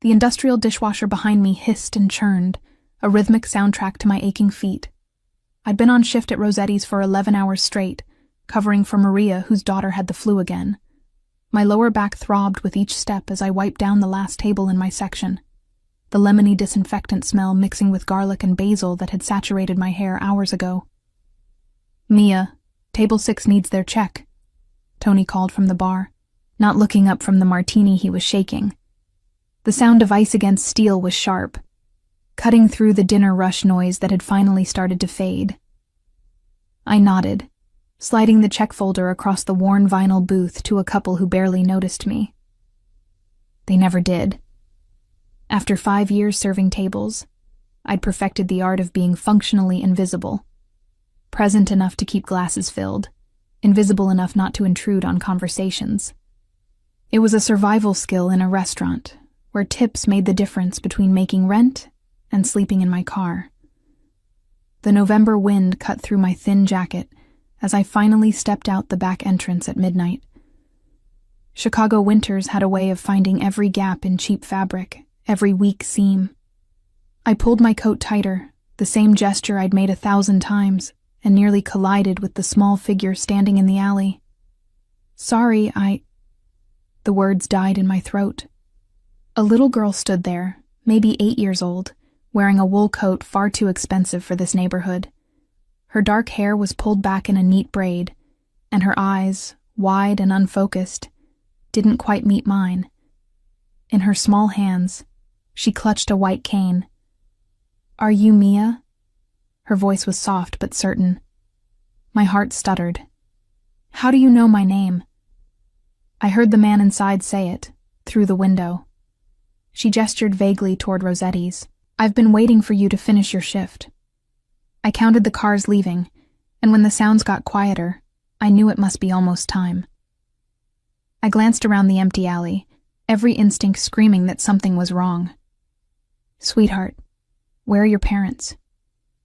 The industrial dishwasher behind me hissed and churned, a rhythmic soundtrack to my aching feet. I'd been on shift at Rossetti's for 11 hours straight, covering for Maria, whose daughter had the flu again. My lower back throbbed with each step as I wiped down the last table in my section, the lemony disinfectant smell mixing with garlic and basil that had saturated my hair hours ago. "Mia, table 6 needs their check," Tony called from the bar, not looking up from the martini he was shaking. The sound of ice against steel was sharp, cutting through the dinner rush noise that had finally started to fade. I nodded, sliding the check folder across the worn vinyl booth to a couple who barely noticed me. They never did. After 5 years serving tables, I'd perfected the art of being functionally invisible, present enough to keep glasses filled, invisible enough not to intrude on conversations. It was a survival skill in a restaurant, where tips made the difference between making rent and sleeping in my car. The November wind cut through my thin jacket as I finally stepped out the back entrance at midnight. Chicago winters had a way of finding every gap in cheap fabric, every weak seam. I pulled my coat tighter, the same gesture I'd made 1,000 times, and nearly collided with the small figure standing in the alley. "Sorry, The words died in my throat. A little girl stood there, maybe 8 years old, wearing a wool coat far too expensive for this neighborhood. Her dark hair was pulled back in a neat braid, and her eyes, wide and unfocused, didn't quite meet mine. In her small hands, she clutched a white cane. "Are you Mia?" Her voice was soft but certain. My heart stuttered. "How do you know my name?" I heard the man inside say it, through the window. She gestured vaguely toward Rossetti's. "I've been waiting for you to finish your shift." I counted the cars leaving, and when the sounds got quieter, I knew it must be almost time. I glanced around the empty alley, every instinct screaming that something was wrong. "Sweetheart, where are your parents?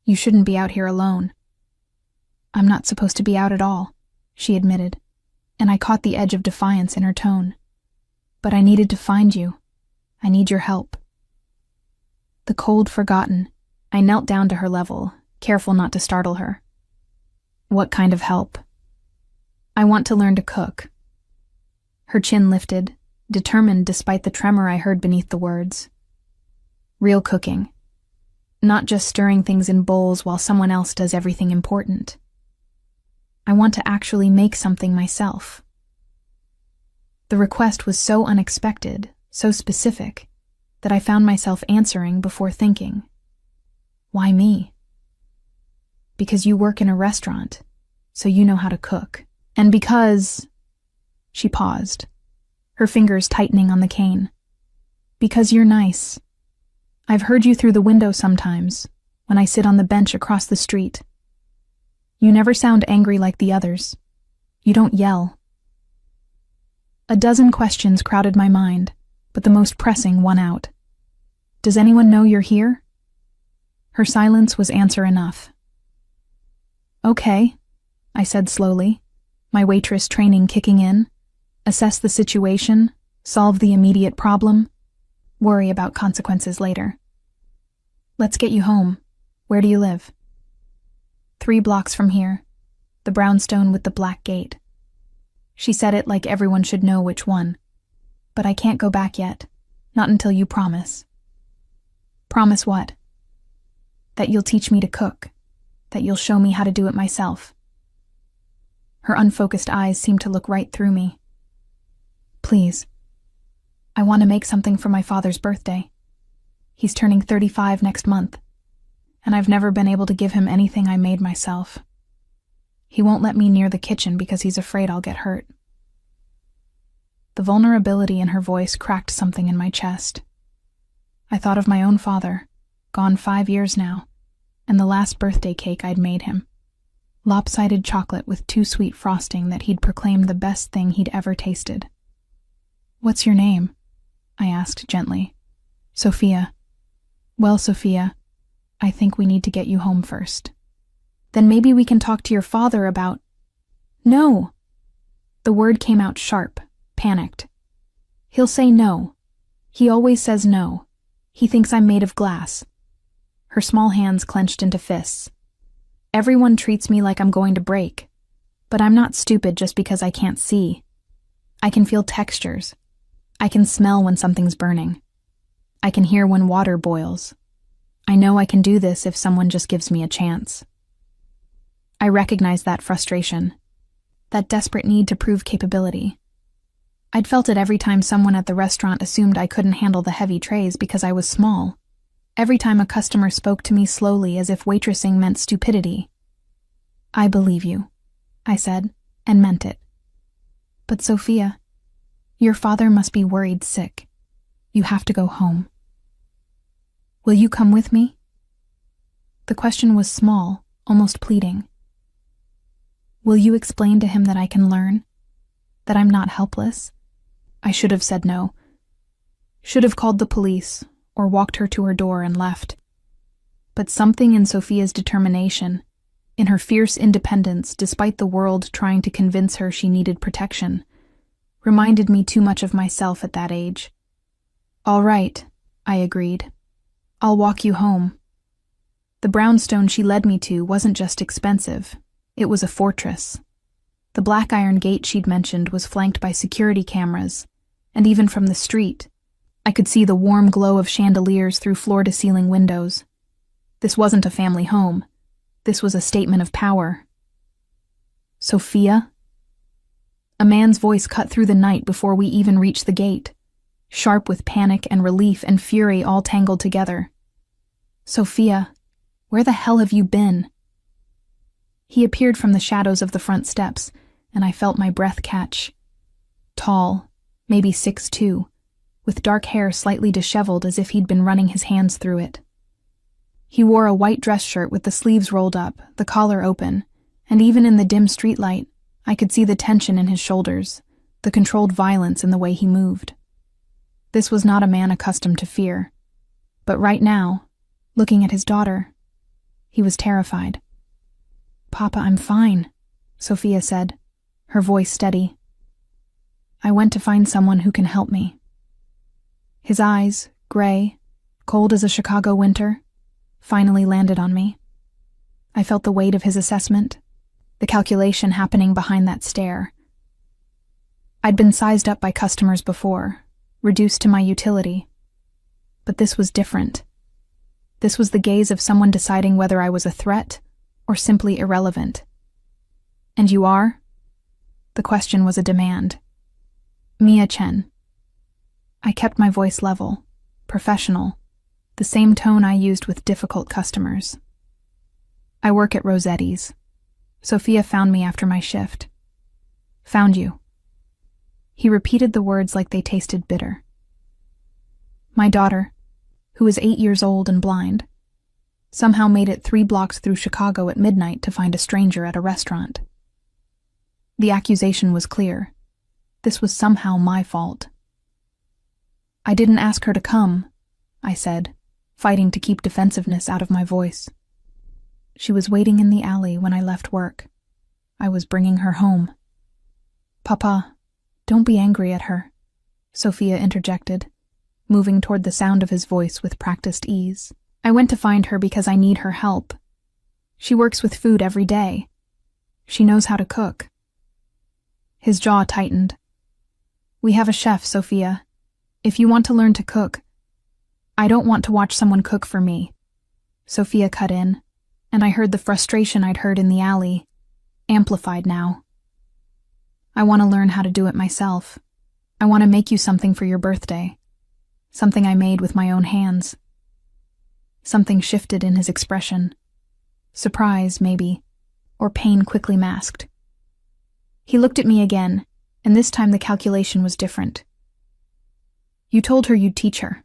You shouldn't be out here alone." "I'm not supposed to be out at all," she admitted, and I caught the edge of defiance in her tone. "But I needed to find you. I need your help." The cold forgotten, I knelt down to her level, careful not to startle her. "What kind of help?" "I want to learn to cook." Her chin lifted, determined despite the tremor I heard beneath the words. "Real cooking. Not just stirring things in bowls while someone else does everything important. I want to actually make something myself." The request was so unexpected, so specific, that I found myself answering before thinking. "Why me?" "Because you work in a restaurant, so you know how to cook. And because—" She paused, her fingers tightening on the cane. "Because you're nice. I've heard you through the window sometimes, when I sit on the bench across the street. You never sound angry like the others. You don't yell." A dozen questions crowded my mind, but the most pressing won out. "Does anyone know you're here?" Her silence was answer enough. "Okay," I said slowly, my waitress training kicking in. Assess the situation, solve the immediate problem, worry about consequences later. "Let's get you home. Where do you live?" 3 blocks from here, the brownstone with the black gate." She said it like everyone should know which one. "But I can't go back yet, not until you promise." "Promise what?" "That you'll teach me to cook, that you'll show me how to do it myself." Her unfocused eyes seemed to look right through me. "Please. I want to make something for my father's birthday. He's turning 35 next month, and I've never been able to give him anything I made myself. He won't let me near the kitchen because he's afraid I'll get hurt." The vulnerability in her voice cracked something in my chest. I thought of my own father, gone 5 years now, and the last birthday cake I'd made him. Lopsided chocolate with too sweet frosting that he'd proclaimed the best thing he'd ever tasted. "What's your name?" I asked gently. "Sophia." "Well, Sophia, I think we need to get you home first. Then maybe we can talk to your father about—" "No!" The word came out sharp, panicked. "He'll say no. He always says no. He thinks I'm made of glass. Her small hands clenched into fists. Everyone treats me like I'm going to break. But I'm not stupid just because I can't see. I can feel textures. I can smell when something's burning. I can hear when water boils. I know I can do this if someone just gives me a chance. I recognize that frustration, that desperate need to prove capability. I'd felt it every time someone at the restaurant assumed I couldn't handle the heavy trays because I was small. Every time a customer spoke to me slowly as if waitressing meant stupidity. I believe you, I said, and meant it. But Sophia, your father must be worried sick. You have to go home. Will you come with me? The question was small, almost pleading. Will you explain to him that I can learn? That I'm not helpless? I should have said no. Should have called the police, or walked her to her door and left. But something in Sophia's determination, in her fierce independence despite the world trying to convince her she needed protection, reminded me too much of myself at that age. All right, I agreed. I'll walk you home. The brownstone she led me to wasn't just expensive, it was a fortress. The black iron gate she'd mentioned was flanked by security cameras, and even from the street, I could see the warm glow of chandeliers through floor-to-ceiling windows. This wasn't a family home. This was a statement of power. Sophia? A man's voice cut through the night before we even reached the gate, sharp with panic and relief and fury all tangled together. Sophia, where the hell have you been? He appeared from the shadows of the front steps, and I felt my breath catch. Tall, maybe 6'2", with dark hair slightly disheveled as if he'd been running his hands through it. He wore a white dress shirt with the sleeves rolled up, the collar open, and even in the dim streetlight, I could see the tension in his shoulders, the controlled violence in the way he moved. This was not a man accustomed to fear. But right now, looking at his daughter, he was terrified. Papa, I'm fine, Sophia said, her voice steady. I went to find someone who can help me. His eyes, gray, cold as a Chicago winter, finally landed on me. I felt the weight of his assessment, the calculation happening behind that stare. I'd been sized up by customers before, reduced to my utility. But this was different. This was the gaze of someone deciding whether I was a threat or simply irrelevant. And you are? The question was a demand. Mia Chen. I kept my voice level, professional, the same tone I used with difficult customers. I work at Rosetti's. Sophia found me after my shift. Found you. He repeated the words like they tasted bitter. My daughter, who is 8 years old and blind, somehow made it 3 blocks through Chicago at midnight to find a stranger at a restaurant. The accusation was clear. This was somehow my fault. I didn't ask her to come, I said, fighting to keep defensiveness out of my voice. She was waiting in the alley when I left work. I was bringing her home. Papa, don't be angry at her, Sophia interjected, moving toward the sound of his voice with practiced ease. I went to find her because I need her help. She works with food every day. She knows how to cook. His jaw tightened. We have a chef, Sophia. If you want to learn to cook, I don't want to watch someone cook for me. Sophia cut in, and I heard the frustration I'd heard in the alley, amplified now. I want to learn how to do it myself. I want to make you something for your birthday. Something I made with my own hands. Something shifted in his expression. Surprise, maybe, or pain quickly masked. He looked at me again, and this time the calculation was different. You told her you'd teach her.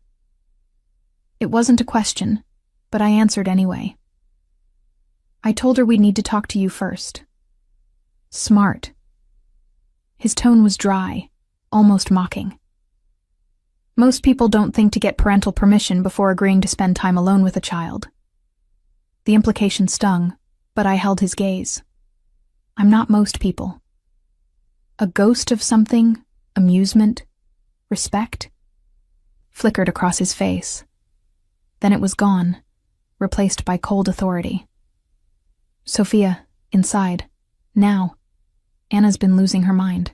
It wasn't a question, but I answered anyway. I told her we'd need to talk to you first. Smart. His tone was dry, almost mocking. Most people don't think to get parental permission before agreeing to spend time alone with a child. The implication stung, but I held his gaze. I'm not most people. A ghost of something, amusement, respect. flickered across his face. Then it was gone, replaced by cold authority. Sophia, inside. Now. Anna's been losing her mind.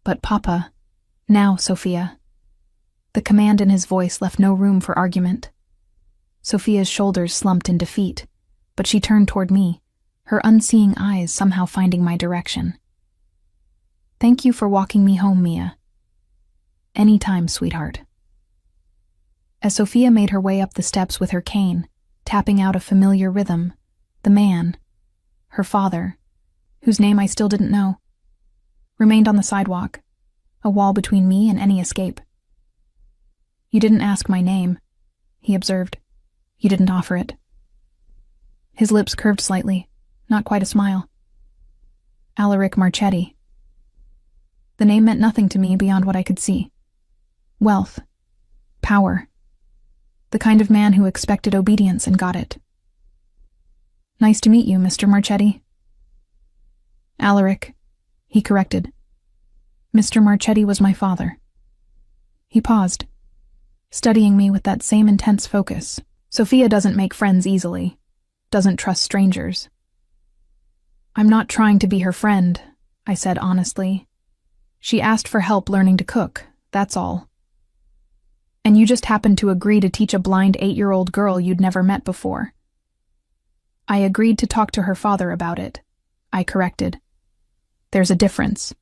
But Papa. Now, Sophia. The command in his voice left no room for argument. Sophia's shoulders slumped in defeat, but she turned toward me, her unseeing eyes somehow finding my direction. Thank you for walking me home, Mia. Any time, sweetheart. As Sophia made her way up the steps with her cane, tapping out a familiar rhythm, the man, her father, whose name I still didn't know, remained on the sidewalk, a wall between me and any escape. You didn't ask my name, he observed. You didn't offer it. His lips curved slightly, not quite a smile. Alaric Marchetti. The name meant nothing to me beyond what I could see. Wealth. Power. The kind of man who expected obedience and got it. Nice to meet you, Mr. Marchetti. Alaric, he corrected. Mr. Marchetti was my father. He paused, studying me with that same intense focus. Sophia doesn't make friends easily, doesn't trust strangers. I'm not trying to be her friend, I said honestly. She asked for help learning to cook, that's all. And you just happened to agree to teach a blind 8-year-old girl you'd never met before. I agreed to talk to her father about it, I corrected. There's a difference.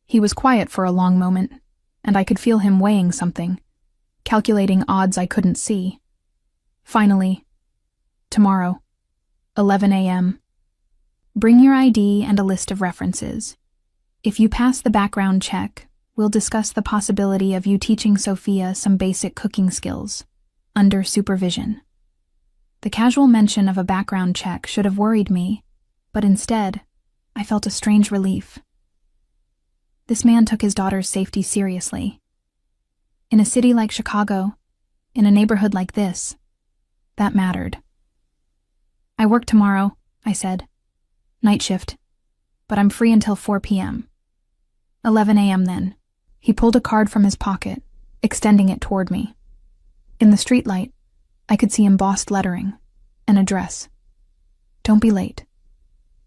He was quiet for a long moment, and I could feel him weighing something, calculating odds I couldn't see. Finally, tomorrow, 11 a.m. Bring your ID and a list of references. If you pass the background check, we'll discuss the possibility of you teaching Sophia some basic cooking skills, under supervision. The casual mention of a background check should have worried me, but instead, I felt a strange relief. This man took his daughter's safety seriously. In a city like Chicago, in a neighborhood like this, that mattered. I work tomorrow, I said. Night shift, but I'm free until 4 p.m. 11 a.m. then. He pulled a card from his pocket, extending it toward me. In the streetlight, I could see embossed lettering, an address. Don't be late.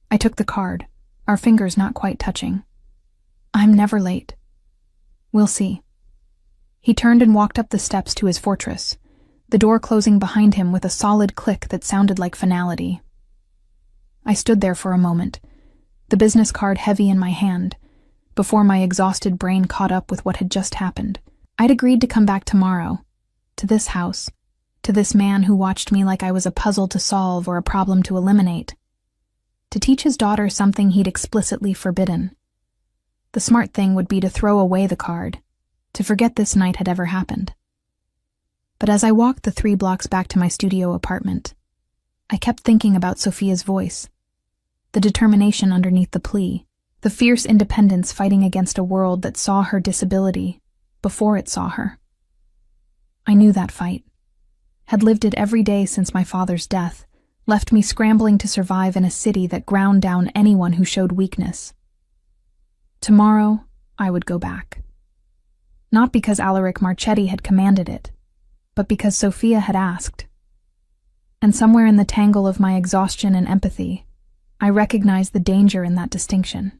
I took the card, our fingers not quite touching. I'm never late. We'll see. He turned and walked up the steps to his fortress, the door closing behind him with a solid click that sounded like finality. I stood there for a moment, the business card heavy in my hand, before my exhausted brain caught up with what had just happened. I'd agreed to come back tomorrow, to this house, to this man who watched me like I was a puzzle to solve or a problem to eliminate, to teach his daughter something he'd explicitly forbidden. The smart thing would be to throw away the card, to forget this night had ever happened. But as I walked the 3 blocks back to my studio apartment, I kept thinking about Sophia's voice, the determination underneath the plea, the fierce independence fighting against a world that saw her disability before it saw her. I knew that fight, had lived it every day since my father's death, left me scrambling to survive in a city that ground down anyone who showed weakness. Tomorrow, I would go back. Not because Alaric Marchetti had commanded it, but because Sophia had asked. And somewhere in the tangle of my exhaustion and empathy, I recognized the danger in that distinction.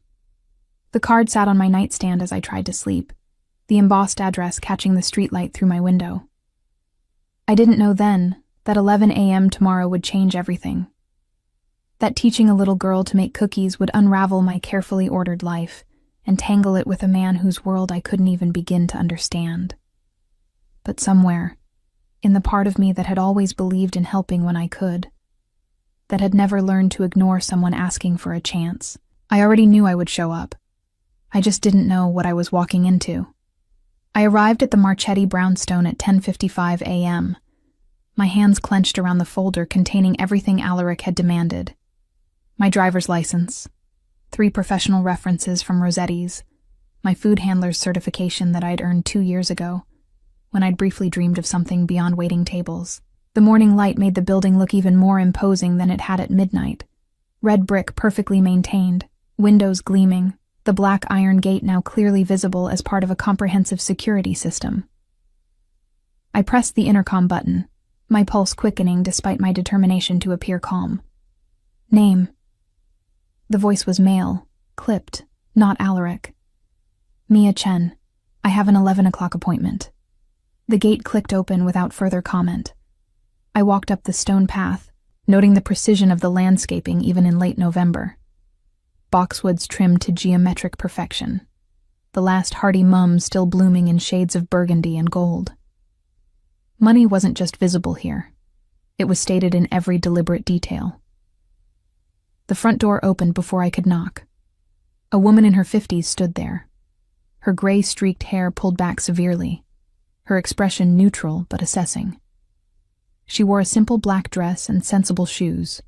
The card sat on my nightstand as I tried to sleep, the embossed address catching the streetlight through my window. I didn't know then that 11 a.m. tomorrow would change everything. That teaching a little girl to make cookies would unravel my carefully ordered life and tangle it with a man whose world I couldn't even begin to understand. But somewhere, in the part of me that had always believed in helping when I could, that had never learned to ignore someone asking for a chance, I already knew I would show up. I just didn't know what I was walking into. I arrived at the Marchetti brownstone at 10:55 a.m., my hands clenched around the folder containing everything Alaric had demanded. My driver's license, 3 professional references from Rossetti's, my food handler's certification that I'd earned 2 years ago, when I'd briefly dreamed of something beyond waiting tables. The morning light made the building look even more imposing than it had at midnight. Red brick perfectly maintained, windows gleaming, the black iron gate now clearly visible as part of a comprehensive security system. I pressed the intercom button, my pulse quickening despite my determination to appear calm. Name. The voice was male, clipped, not Alaric. Mia Chen. I have an 11 o'clock appointment. The gate clicked open without further comment. I walked up the stone path, noting the precision of the landscaping even in late November. Boxwoods trimmed to geometric perfection. The last hardy mums still blooming in shades of burgundy and gold. Money wasn't just visible here. It was stated in every deliberate detail. The front door opened before I could knock. A woman in her 50s stood there. Her gray-streaked hair pulled back severely, her expression neutral but assessing. She wore a simple black dress and sensible shoes.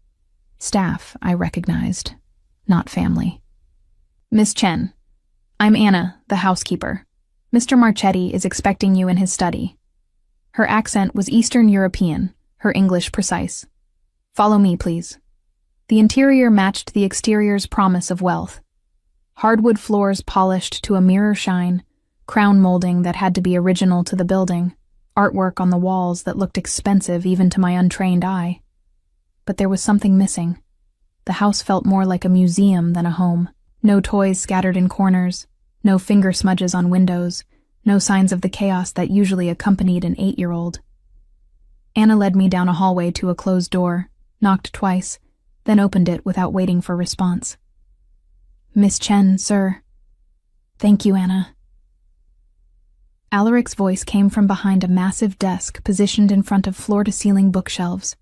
Staff, I recognized, not family. Miss Chen, I'm Anna, the housekeeper. Mr. Marchetti is expecting you in his study. Her accent was Eastern European, her English precise. Follow me, please. The interior matched the exterior's promise of wealth. Hardwood floors polished to a mirror shine, crown molding that had to be original to the building, artwork on the walls that looked expensive even to my untrained eye. But there was something missing. The house felt more like a museum than a home. No toys scattered in corners, no finger smudges on windows, no signs of the chaos that usually accompanied an 8-year-old. Anna led me down a hallway to a closed door, knocked twice, then opened it without waiting for response. Miss Chen, sir. Thank you, Anna. Alaric's voice came from behind a massive desk positioned in front of floor-to-ceiling bookshelves.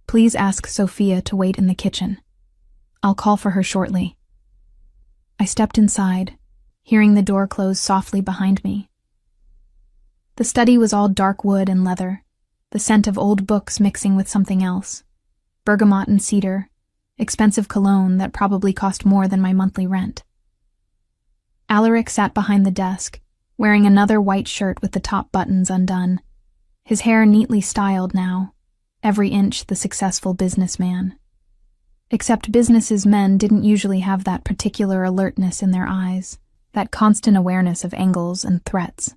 Please ask Sophia to wait in the kitchen. I'll call for her shortly. I stepped inside, hearing the door close softly behind me. The study was all dark wood and leather, the scent of old books mixing with something else. Bergamot and cedar, expensive cologne that probably cost more than my monthly rent. Alaric sat behind the desk, wearing another white shirt with the top buttons undone, his hair neatly styled now, every inch the successful businessman. Except business's men didn't usually have that particular alertness in their eyes, that constant awareness of angles and threats.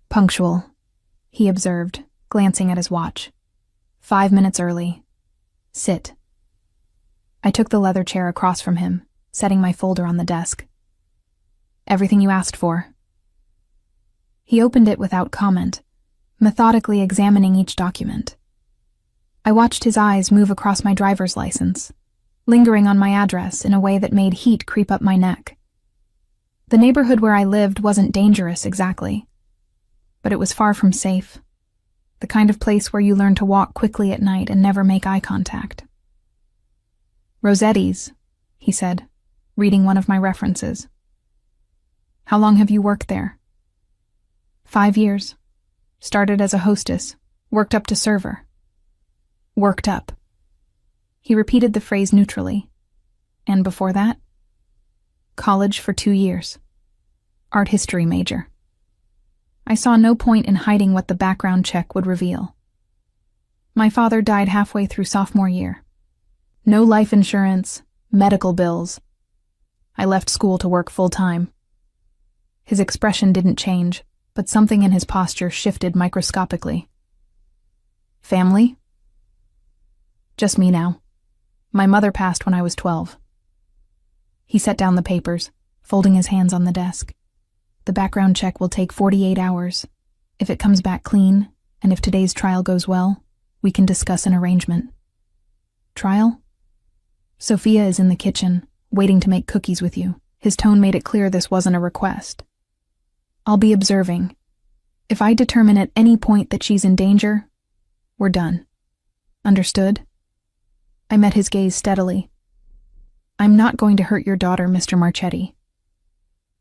Punctual, he observed, glancing at his watch. 5 minutes early. Sit. I took the leather chair across from him, setting my folder on the desk. Everything you asked for. He opened it without comment, methodically examining each document. I watched his eyes move across my driver's license, lingering on my address in a way that made heat creep up my neck. The neighborhood where I lived wasn't dangerous exactly, but it was far from safe. The kind of place where you learn to walk quickly at night and never make eye contact. Rossetti's, he said, reading one of my references. How long have you worked there? 5 years. Started as a hostess, worked up to server. Worked up. He repeated the phrase neutrally. And before that? College for 2 years. Art history major. I saw no point in hiding what the background check would reveal. My father died halfway through sophomore year. No life insurance, medical bills. I left school to work full-time. His expression didn't change, but something in his posture shifted microscopically. Family? Just me now. My mother passed when I was 12. He set down the papers, folding his hands on the desk. The background check will take 48 hours. If it comes back clean, and if today's trial goes well, we can discuss an arrangement. Trial? Sophia is in the kitchen, waiting to make cookies with you. His tone made it clear this wasn't a request. I'll be observing. If I determine at any point that she's in danger, we're done. Understood? I met his gaze steadily. I'm not going to hurt your daughter, Mr. Marchetti.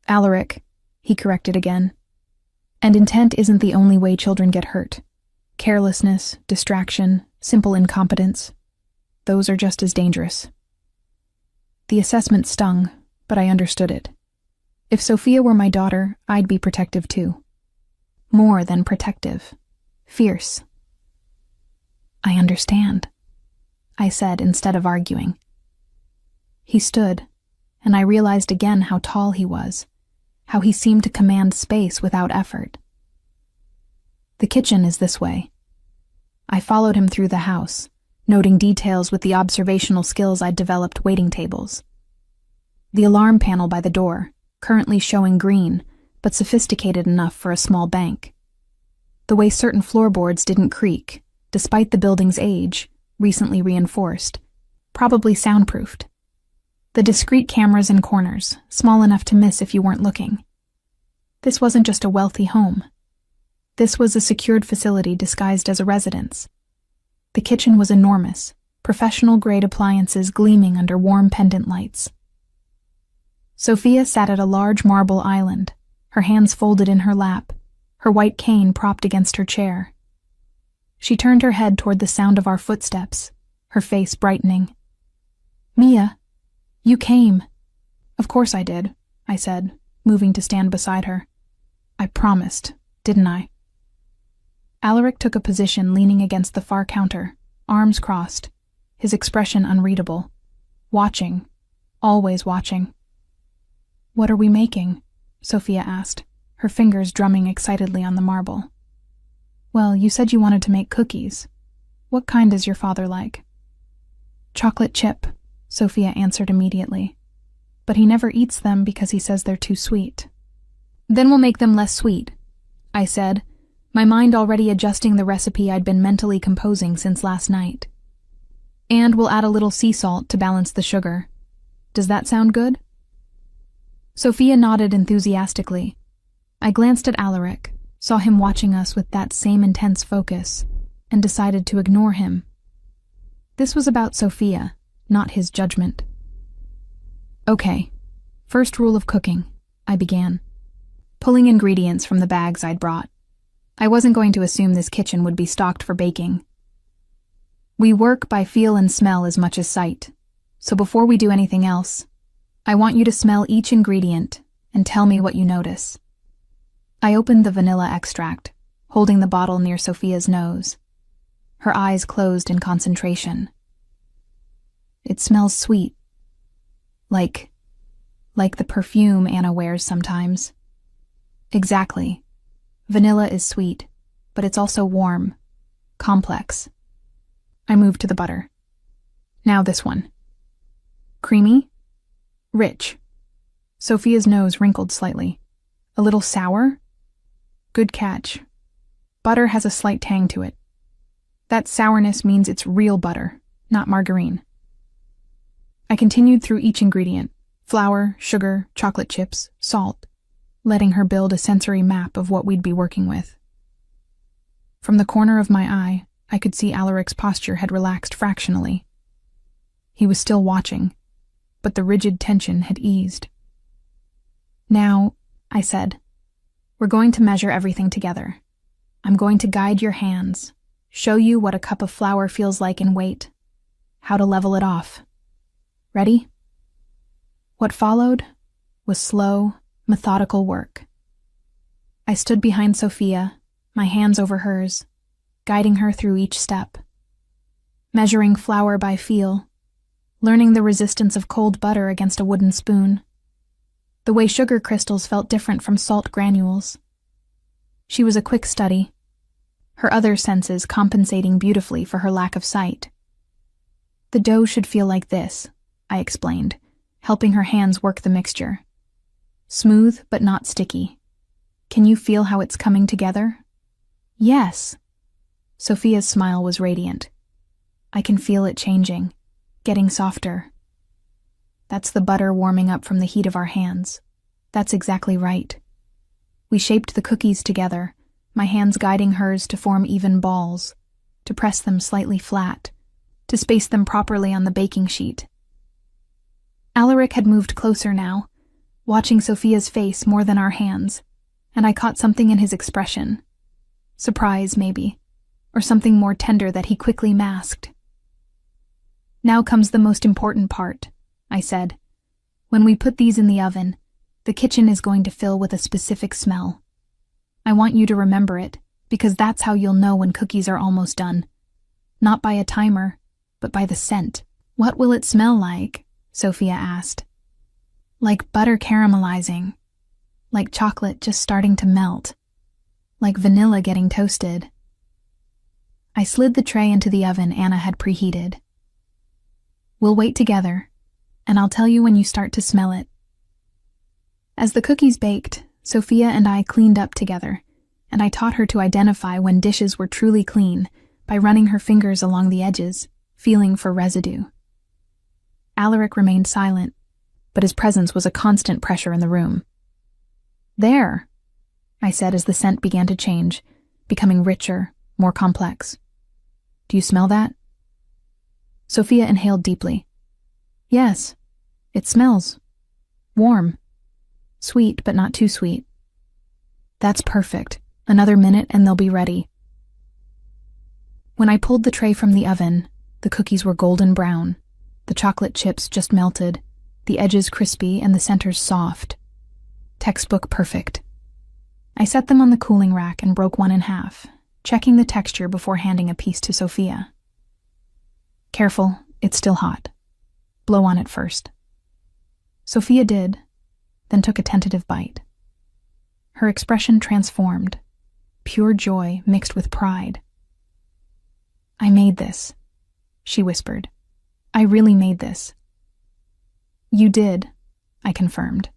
Alaric, he corrected again. And intent isn't the only way children get hurt. Carelessness, distraction, simple incompetence. Those are just as dangerous. The assessment stung, but I understood it. If Sophia were my daughter, I'd be protective too. More than protective. Fierce. I understand, I said instead of arguing. He stood, and I realized again how tall he was, how he seemed to command space without effort. The kitchen is this way. I followed him through the house, noting details with the observational skills I'd developed waiting tables. The alarm panel by the door, currently showing green, but sophisticated enough for a small bank. The way certain floorboards didn't creak, despite the building's age, recently reinforced, probably soundproofed. The discreet cameras in corners, small enough to miss if you weren't looking. This wasn't just a wealthy home. This was a secured facility disguised as a residence. The kitchen was enormous, professional-grade appliances gleaming under warm pendant lights. Sophia sat at a large marble island, her hands folded in her lap, her white cane propped against her chair. She turned her head toward the sound of our footsteps, her face brightening. "Mia, you came." "Of course I did," I said, moving to stand beside her. "I promised, didn't I?" Alaric took a position leaning against the far counter, arms crossed, his expression unreadable. Watching, always watching. "What are we making?" Sophia asked, her fingers drumming excitedly on the marble. "Well, you said you wanted to make cookies. What kind is your father like?" "Chocolate chip," Sophia answered immediately. "But he never eats them because he says they're too sweet." "Then we'll make them less sweet," I said, my mind already adjusting the recipe I'd been mentally composing since last night. "And we'll add a little sea salt to balance the sugar. Does that sound good?" Sophia nodded enthusiastically. I glanced at Alaric, saw him watching us with that same intense focus, and decided to ignore him. This was about Sophia, not his judgment. "Okay, first rule of cooking," I began, pulling ingredients from the bags I'd brought. I wasn't going to assume this kitchen would be stocked for baking. "We work by feel and smell as much as sight, so before we do anything else, I want you to smell each ingredient and tell me what you notice." I opened the vanilla extract, holding the bottle near Sophia's nose. Her eyes closed in concentration. "It smells sweet. Like the perfume Anna wears sometimes." "Exactly. Vanilla is sweet, but it's also warm, complex." I moved to the butter. "Now this one. Creamy? Rich." Sophia's nose wrinkled slightly. "A little sour?" "Good catch. Butter has a slight tang to it. That sourness means it's real butter, not margarine." I continued through each ingredient: flour, sugar, chocolate chips, salt, letting her build a sensory map of what we'd be working with. From the corner of my eye, I could see Alaric's posture had relaxed fractionally. He was still watching, but the rigid tension had eased. "Now," I said, "we're going to measure everything together. I'm going to guide your hands, show you what a cup of flour feels like in weight, how to level it off. Ready?" What followed was slow, methodical work. I stood behind Sophia, my hands over hers, guiding her through each step. Measuring flour by feel, learning the resistance of cold butter against a wooden spoon, the way sugar crystals felt different from salt granules. She was a quick study, her other senses compensating beautifully for her lack of sight. "The dough should feel like this," I explained, helping her hands work the mixture. "Smooth but not sticky. Can you feel how it's coming together?" "Yes." Sophia's smile was radiant. "I can feel it changing, getting softer." "That's the butter warming up from the heat of our hands." "That's exactly right." We shaped the cookies together, my hands guiding hers to form even balls, to press them slightly flat, to space them properly on the baking sheet. Alaric had moved closer now, watching Sophia's face more than our hands, and I caught something in his expression. Surprise, maybe, or something more tender that he quickly masked. "Now comes the most important part," I said. "When we put these in the oven, the kitchen is going to fill with a specific smell. I want you to remember it, because that's how you'll know when cookies are almost done. Not by a timer, but by the scent." "What will it smell like?" Sophia asked. "Like butter caramelizing, like chocolate just starting to melt." like vanilla getting toasted. I slid the tray into the oven Anna had preheated. We'll wait together, and I'll tell you when you start to smell it. As the cookies baked, Sophia and I cleaned up together, and I taught her to identify when dishes were truly clean by running her fingers along the edges, feeling for residue. Alaric remained silent, but his presence was a constant pressure in the room. "There," I said as the scent began to change, becoming richer, more complex. "Do you smell that?" Sophia inhaled deeply. "Yes, it smells. Warm. Sweet, but not too sweet." "That's perfect. Another minute and they'll be ready." When I pulled the tray from the oven, the cookies were golden brown, the chocolate chips just melted, the edges crispy and the centers soft. Textbook perfect. I set them on the cooling rack and broke one in half, checking the texture before handing a piece to Sophia. "Careful, it's still hot. Blow on it first." Sophia did, then took a tentative bite. Her expression transformed, pure joy mixed with pride. "I made this," she whispered. "I really made this." "You did," I confirmed.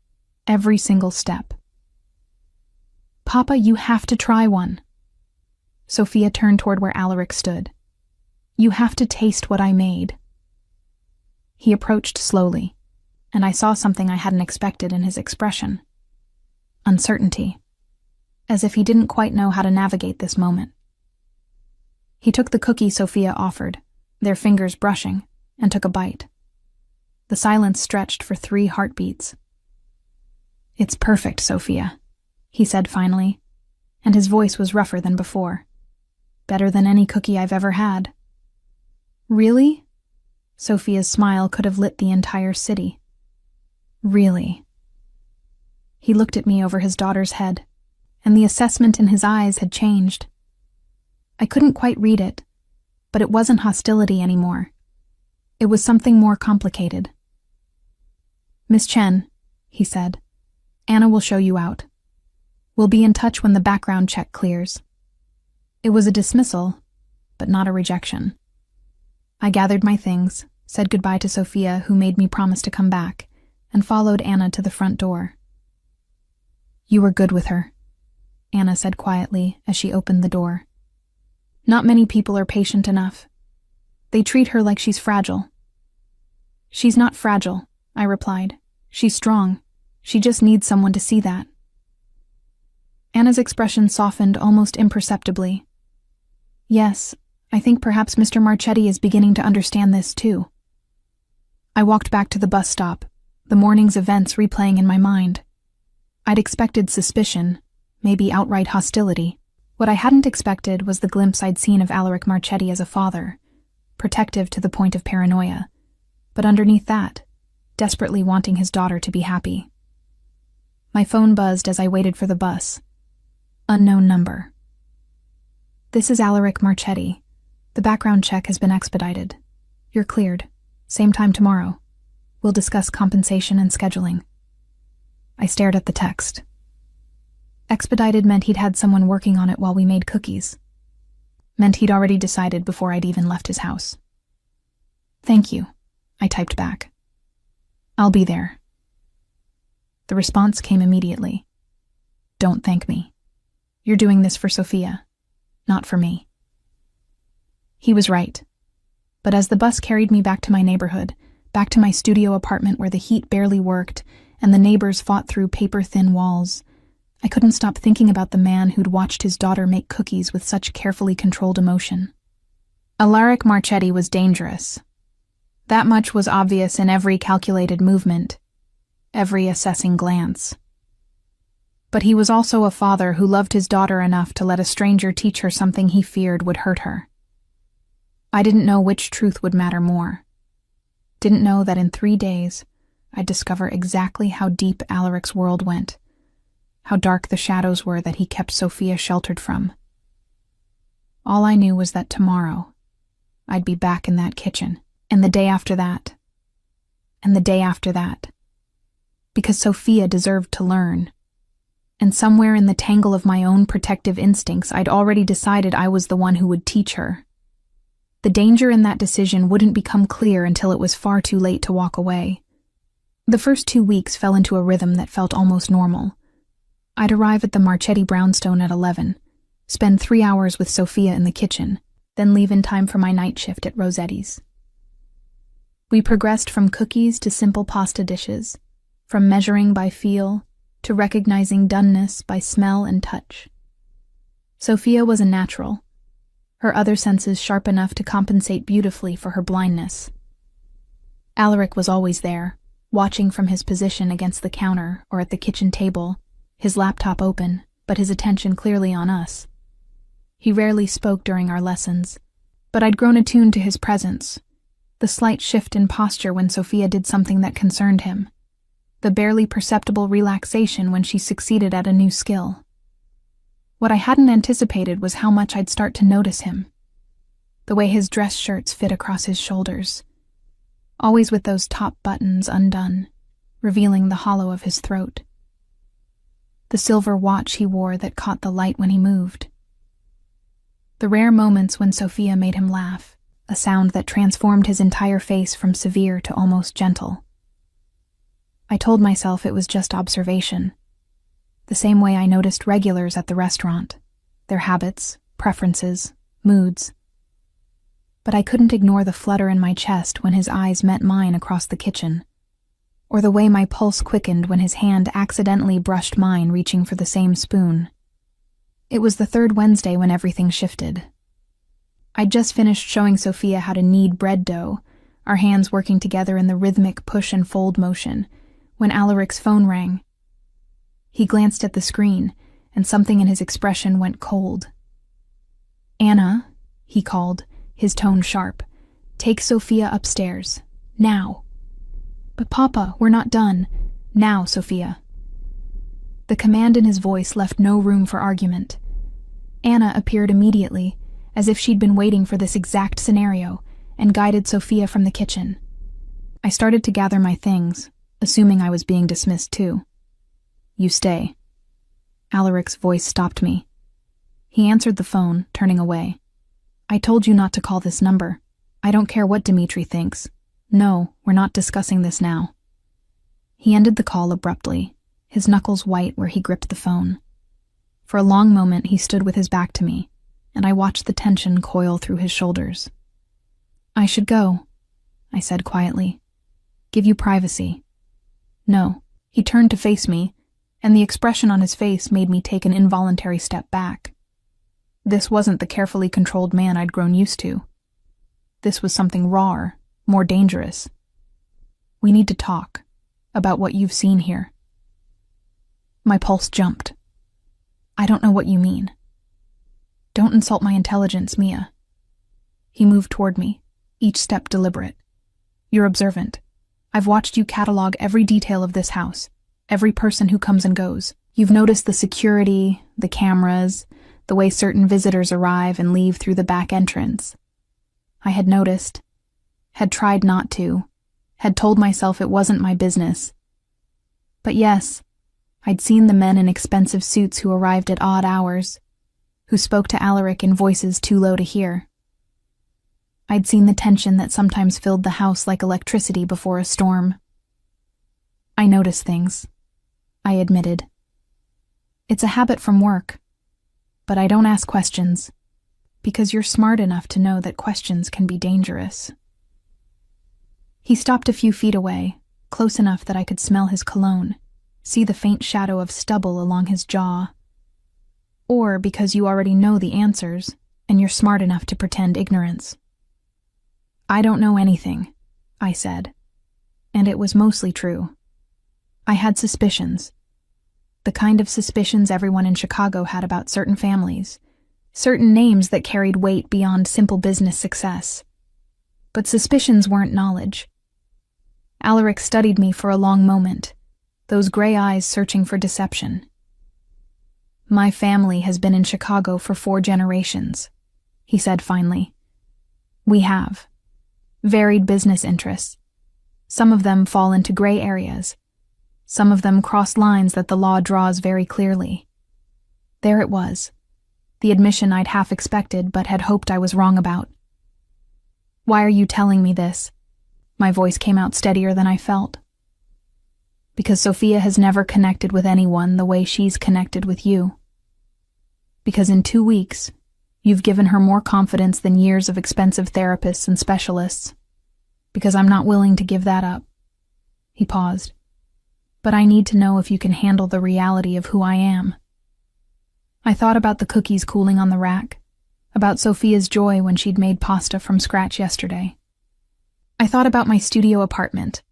"Every single step." "Papa, you have to try one." Sophia turned toward where Alaric stood. "You have to taste what I made." He approached slowly, and I saw something I hadn't expected in his expression. Uncertainty, as if he didn't quite know how to navigate this moment. He took the cookie Sophia offered, their fingers brushing, and took a bite. The silence stretched for 3 heartbeats. "It's perfect, Sophia," he said finally, and his voice was rougher than before. "Better than any cookie I've ever had." "Really?" Sophia's smile could have lit the entire city. "Really?" He looked at me over his daughter's head, and the assessment in his eyes had changed. I couldn't quite read it, but it wasn't hostility anymore. It was something more complicated. "Miss Chen," he said, "Anna will show you out. We'll be in touch when the background check clears." It was a dismissal, but not a rejection. I gathered my things, said goodbye to Sophia, who made me promise to come back, and followed Anna to the front door. "You were good with her," Anna said quietly as she opened the door. "Not many people are patient enough. They treat her like she's fragile." "She's not fragile," I replied. "She's strong. She just needs someone to see that." Anna's expression softened almost imperceptibly. "Yes, I think perhaps Mr. Marchetti is beginning to understand this too." I walked back to the bus stop, the morning's events replaying in my mind. I'd expected suspicion, maybe outright hostility. What I hadn't expected was the glimpse I'd seen of Alaric Marchetti as a father, protective to the point of paranoia, but underneath that, desperately wanting his daughter to be happy. My phone buzzed as I waited for the bus. Unknown number. "This is Alaric Marchetti. The background check has been expedited. You're cleared. Same time tomorrow. We'll discuss compensation and scheduling." I stared at the text. Expedited meant he'd had someone working on it while we made cookies. Meant he'd already decided before I'd even left his house. "Thank you," I typed back. "I'll be there." The response came immediately. "Don't thank me. You're doing this for Sophia, not for me." He was right. But as the bus carried me back to my neighborhood, back to my studio apartment where the heat barely worked and the neighbors fought through paper-thin walls, I couldn't stop thinking about the man who'd watched his daughter make cookies with such carefully controlled emotion. Alaric Marchetti was dangerous. That much was obvious in every calculated movement, every assessing glance. But he was also a father who loved his daughter enough to let a stranger teach her something he feared would hurt her. I didn't know which truth would matter more. Didn't know that in 3 days, I'd discover exactly how deep Alaric's world went, how dark the shadows were that he kept Sophia sheltered from. All I knew was that tomorrow, I'd be back in that kitchen, and the day after that, and the day after that, because Sophia deserved to learn, and somewhere in the tangle of my own protective instincts, I'd already decided I was the one who would teach her. The danger in that decision wouldn't become clear until it was far too late to walk away. The first 2 weeks fell into a rhythm that felt almost normal. I'd arrive at the Marchetti brownstone at 11, spend 3 hours with Sophia in the kitchen, then leave in time for my night shift at Rosetti's. We progressed from cookies to simple pasta dishes, from measuring by feel to recognizing doneness by smell and touch. Sophia was a natural, her other senses sharp enough to compensate beautifully for her blindness. Alaric was always there, watching from his position against the counter or at the kitchen table, his laptop open, but his attention clearly on us. He rarely spoke during our lessons, but I'd grown attuned to his presence, the slight shift in posture when Sophia did something that concerned him, the barely perceptible relaxation when she succeeded at a new skill. What I hadn't anticipated was how much I'd start to notice him. The way his dress shirts fit across his shoulders, always with those top buttons undone, revealing the hollow of his throat. The silver watch he wore that caught the light when he moved. The rare moments when Sophia made him laugh, a sound that transformed his entire face from severe to almost gentle. I told myself it was just observation, the same way I noticed regulars at the restaurant, their habits, preferences, moods. But I couldn't ignore the flutter in my chest when his eyes met mine across the kitchen, or the way my pulse quickened when his hand accidentally brushed mine reaching for the same spoon. It was the third Wednesday when everything shifted. I'd just finished showing Sophia how to knead bread dough, our hands working together in the rhythmic push and fold motion, when Alaric's phone rang. He glanced at the screen, and something in his expression went cold. "Anna," he called, his tone sharp, "take Sophia upstairs. Now." "But Papa, we're not done. Now, Sophia." The command in his voice left no room for argument. Anna appeared immediately, as if she'd been waiting for this exact scenario, and guided Sophia from the kitchen. I started to gather my things, assuming I was being dismissed too. "You stay." Alaric's voice stopped me. He answered the phone, turning away. "I told you not to call this number. I don't care what Dimitri thinks. No, we're not discussing this now." He ended the call abruptly, his knuckles white where he gripped the phone. For a long moment he stood with his back to me, and I watched the tension coil through his shoulders. "I should go," I said quietly. "Give you privacy." "No." He turned to face me, and the expression on his face made me take an involuntary step back. This wasn't the carefully controlled man I'd grown used to. This was something rawer, more dangerous. "We need to talk about what you've seen here." My pulse jumped. "I don't know what you mean." "Don't insult my intelligence, Mia." He moved toward me, each step deliberate. "You're observant. I've watched you catalog every detail of this house, every person who comes and goes. You've noticed the security, the cameras, the way certain visitors arrive and leave through the back entrance. I had noticed, had tried not to, had told myself it wasn't my business. But yes, I'd seen the men in expensive suits who arrived at odd hours, who spoke to Alaric in voices too low to hear. I'd seen the tension that sometimes filled the house like electricity before a storm. "I notice things," I admitted. "It's a habit from work. But I don't ask questions, because you're smart enough to know that questions can be dangerous." He stopped a few feet away, close enough that I could smell his cologne, see the faint shadow of stubble along his jaw. "Or because you already know the answers, and you're smart enough to pretend ignorance." "I don't know anything," I said, and it was mostly true. I had suspicions. The kind of suspicions everyone in Chicago had about certain families, certain names that carried weight beyond simple business success. But suspicions weren't knowledge. Alaric studied me for a long moment, those gray eyes searching for deception. "My family has been in Chicago for 4 generations," he said finally. "We have varied business interests. Some of them fall into gray areas. Some of them crossed lines that the law draws very clearly. There it was, the admission I'd half expected but had hoped I was wrong about. "Why are you telling me this?" My voice came out steadier than I felt. "Because Sophia has never connected with anyone the way she's connected with you. Because in 2 weeks, you've given her more confidence than years of expensive therapists and specialists. Because I'm not willing to give that up." He paused. "But I need to know if you can handle the reality of who I am." I thought about the cookies cooling on the rack, about Sophia's joy when she'd made pasta from scratch yesterday. I thought about my studio apartment,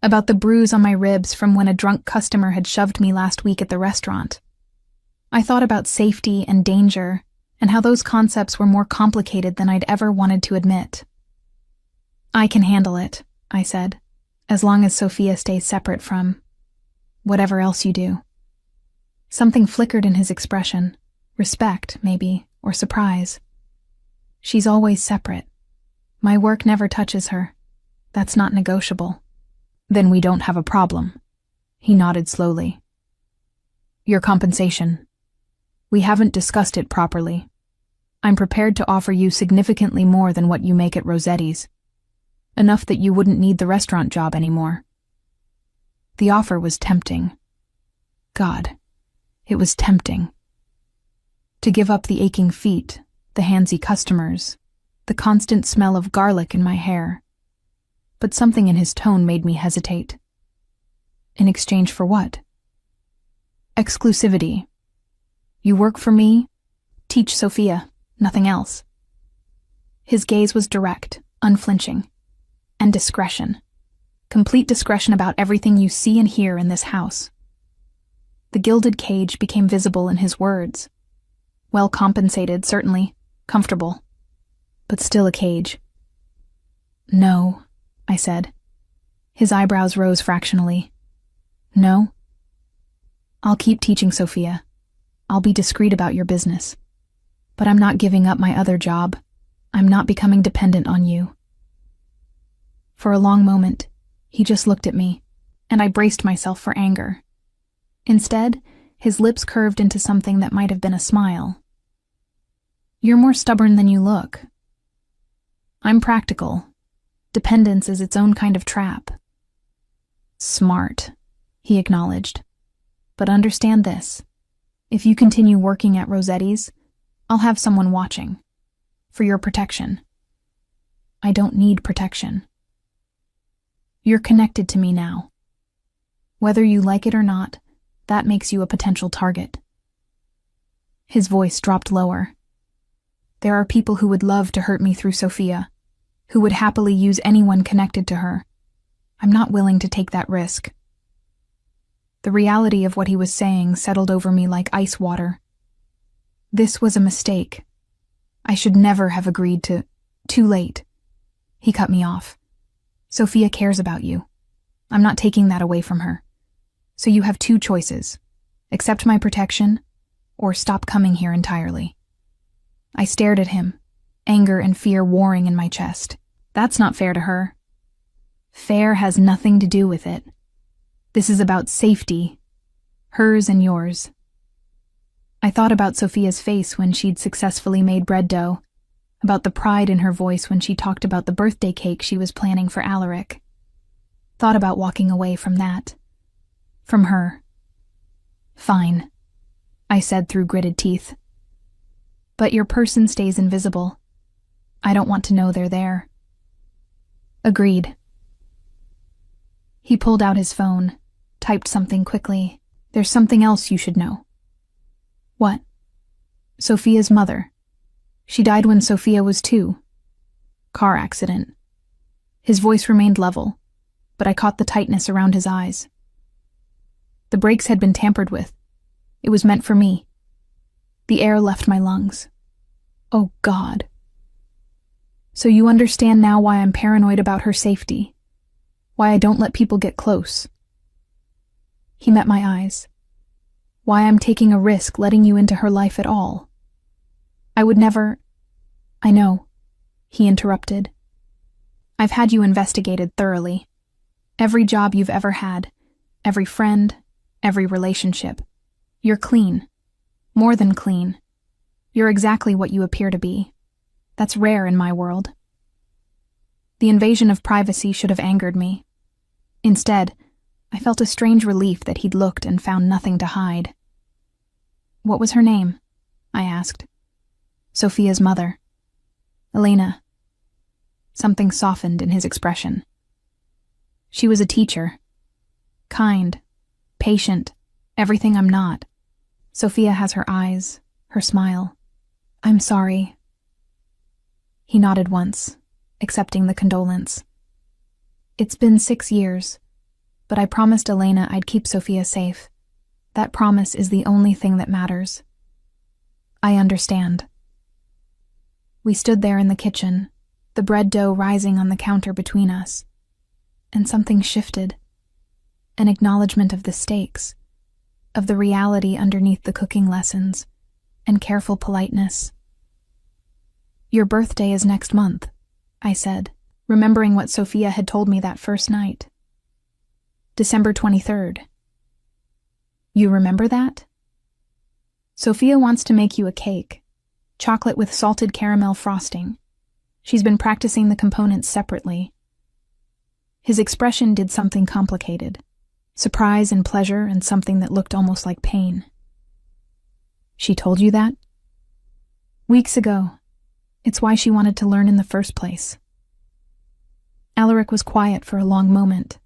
about the bruise on my ribs from when a drunk customer had shoved me last week at the restaurant. I thought about safety and danger, and how those concepts were more complicated than I'd ever wanted to admit. "I can handle it," I said, "as long as Sophia stays separate from whatever else you do." Something flickered in his expression. Respect, maybe, or surprise. "She's always separate. My work never touches her. That's not negotiable." "Then we don't have a problem." He nodded slowly. "Your compensation. We haven't discussed it properly. I'm prepared to offer you significantly more than what you make at Rossetti's. Enough that you wouldn't need the restaurant job anymore." The offer was tempting. God, it was tempting. To give up the aching feet, the handsy customers, the constant smell of garlic in my hair. But something in his tone made me hesitate. In exchange for what? Exclusivity. You work for me, teach Sophia, nothing else. His gaze was direct, unflinching. And discretion. Complete discretion about everything you see and hear in this house. The gilded cage became visible in his words. Well compensated, certainly. Comfortable. But still a cage. "No," I said. His eyebrows rose fractionally. "No? I'll keep teaching Sophia. I'll be discreet about your business. But I'm not giving up my other job. I'm not becoming dependent on you." For a long moment, he just looked at me, and I braced myself for anger. Instead, his lips curved into something that might have been a smile. "You're more stubborn than you look. I'm practical. Dependence is its own kind of trap." "Smart," he acknowledged. "But understand this. If you continue working at Rossetti's, I'll have someone watching. For your protection." "I don't need protection. You're connected to me now. Whether you like it or not, that makes you a potential target." His voice dropped lower. "There are people who would love to hurt me through Sophia, who would happily use anyone connected to her. I'm not willing to take that risk." The reality of what he was saying settled over me like ice water. This was a mistake. I should never have agreed to... Too late. He cut me off. "Sophia cares about you. I'm not taking that away from her. So you have 2 choices. Accept my protection, or stop coming here entirely." I stared at him, anger and fear warring in my chest. That's not fair to her. Fair has nothing to do with it. This is about safety, hers and yours. I thought about Sophia's face when she'd successfully made bread dough, about the pride in her voice when she talked about the birthday cake she was planning for Alaric. Thought about walking away from that. From her. "Fine," I said through gritted teeth. "But your person stays invisible. I don't want to know they're there." "Agreed." He pulled out his phone, typed something quickly. "There's something else you should know." "What?" "Sophia's mother. She died when Sophia was 2. Car accident." His voice remained level, but I caught the tightness around his eyes. The brakes had been tampered with. It was meant for me. The air left my lungs. Oh, God. "So you understand now why I'm paranoid about her safety? Why I don't let people get close?" He met my eyes. "Why I'm taking a risk letting you into her life at all? I would never—" "I know," he interrupted. "I've had you investigated thoroughly. Every job you've ever had, every friend, every relationship. You're clean. More than clean. You're exactly what you appear to be. That's rare in my world. The invasion of privacy should have angered me. Instead, I felt a strange relief that he'd looked and found nothing to hide. What was her name? I asked. Sophia's mother. Elena. Something softened in his expression. She was a teacher. Kind, patient, everything I'm not. Sophia has her eyes, her smile. I'm sorry. He nodded once, accepting the condolence. It's been 6 years, but I promised Elena I'd keep Sophia safe. That promise is the only thing that matters. I understand. We stood there in the kitchen, the bread dough rising on the counter between us, and something shifted. An acknowledgement of the stakes, of the reality underneath the cooking lessons, and careful politeness. Your birthday is next month, I said, remembering what Sophia had told me that first night. December 23rd. You remember that? Sophia wants to make you a cake, chocolate with salted caramel frosting. She's been practicing the components separately. His expression did something complicated. Surprise and pleasure and something that looked almost like pain. She told you that? Weeks ago. It's why she wanted to learn in the first place. Alaric was quiet for a long moment,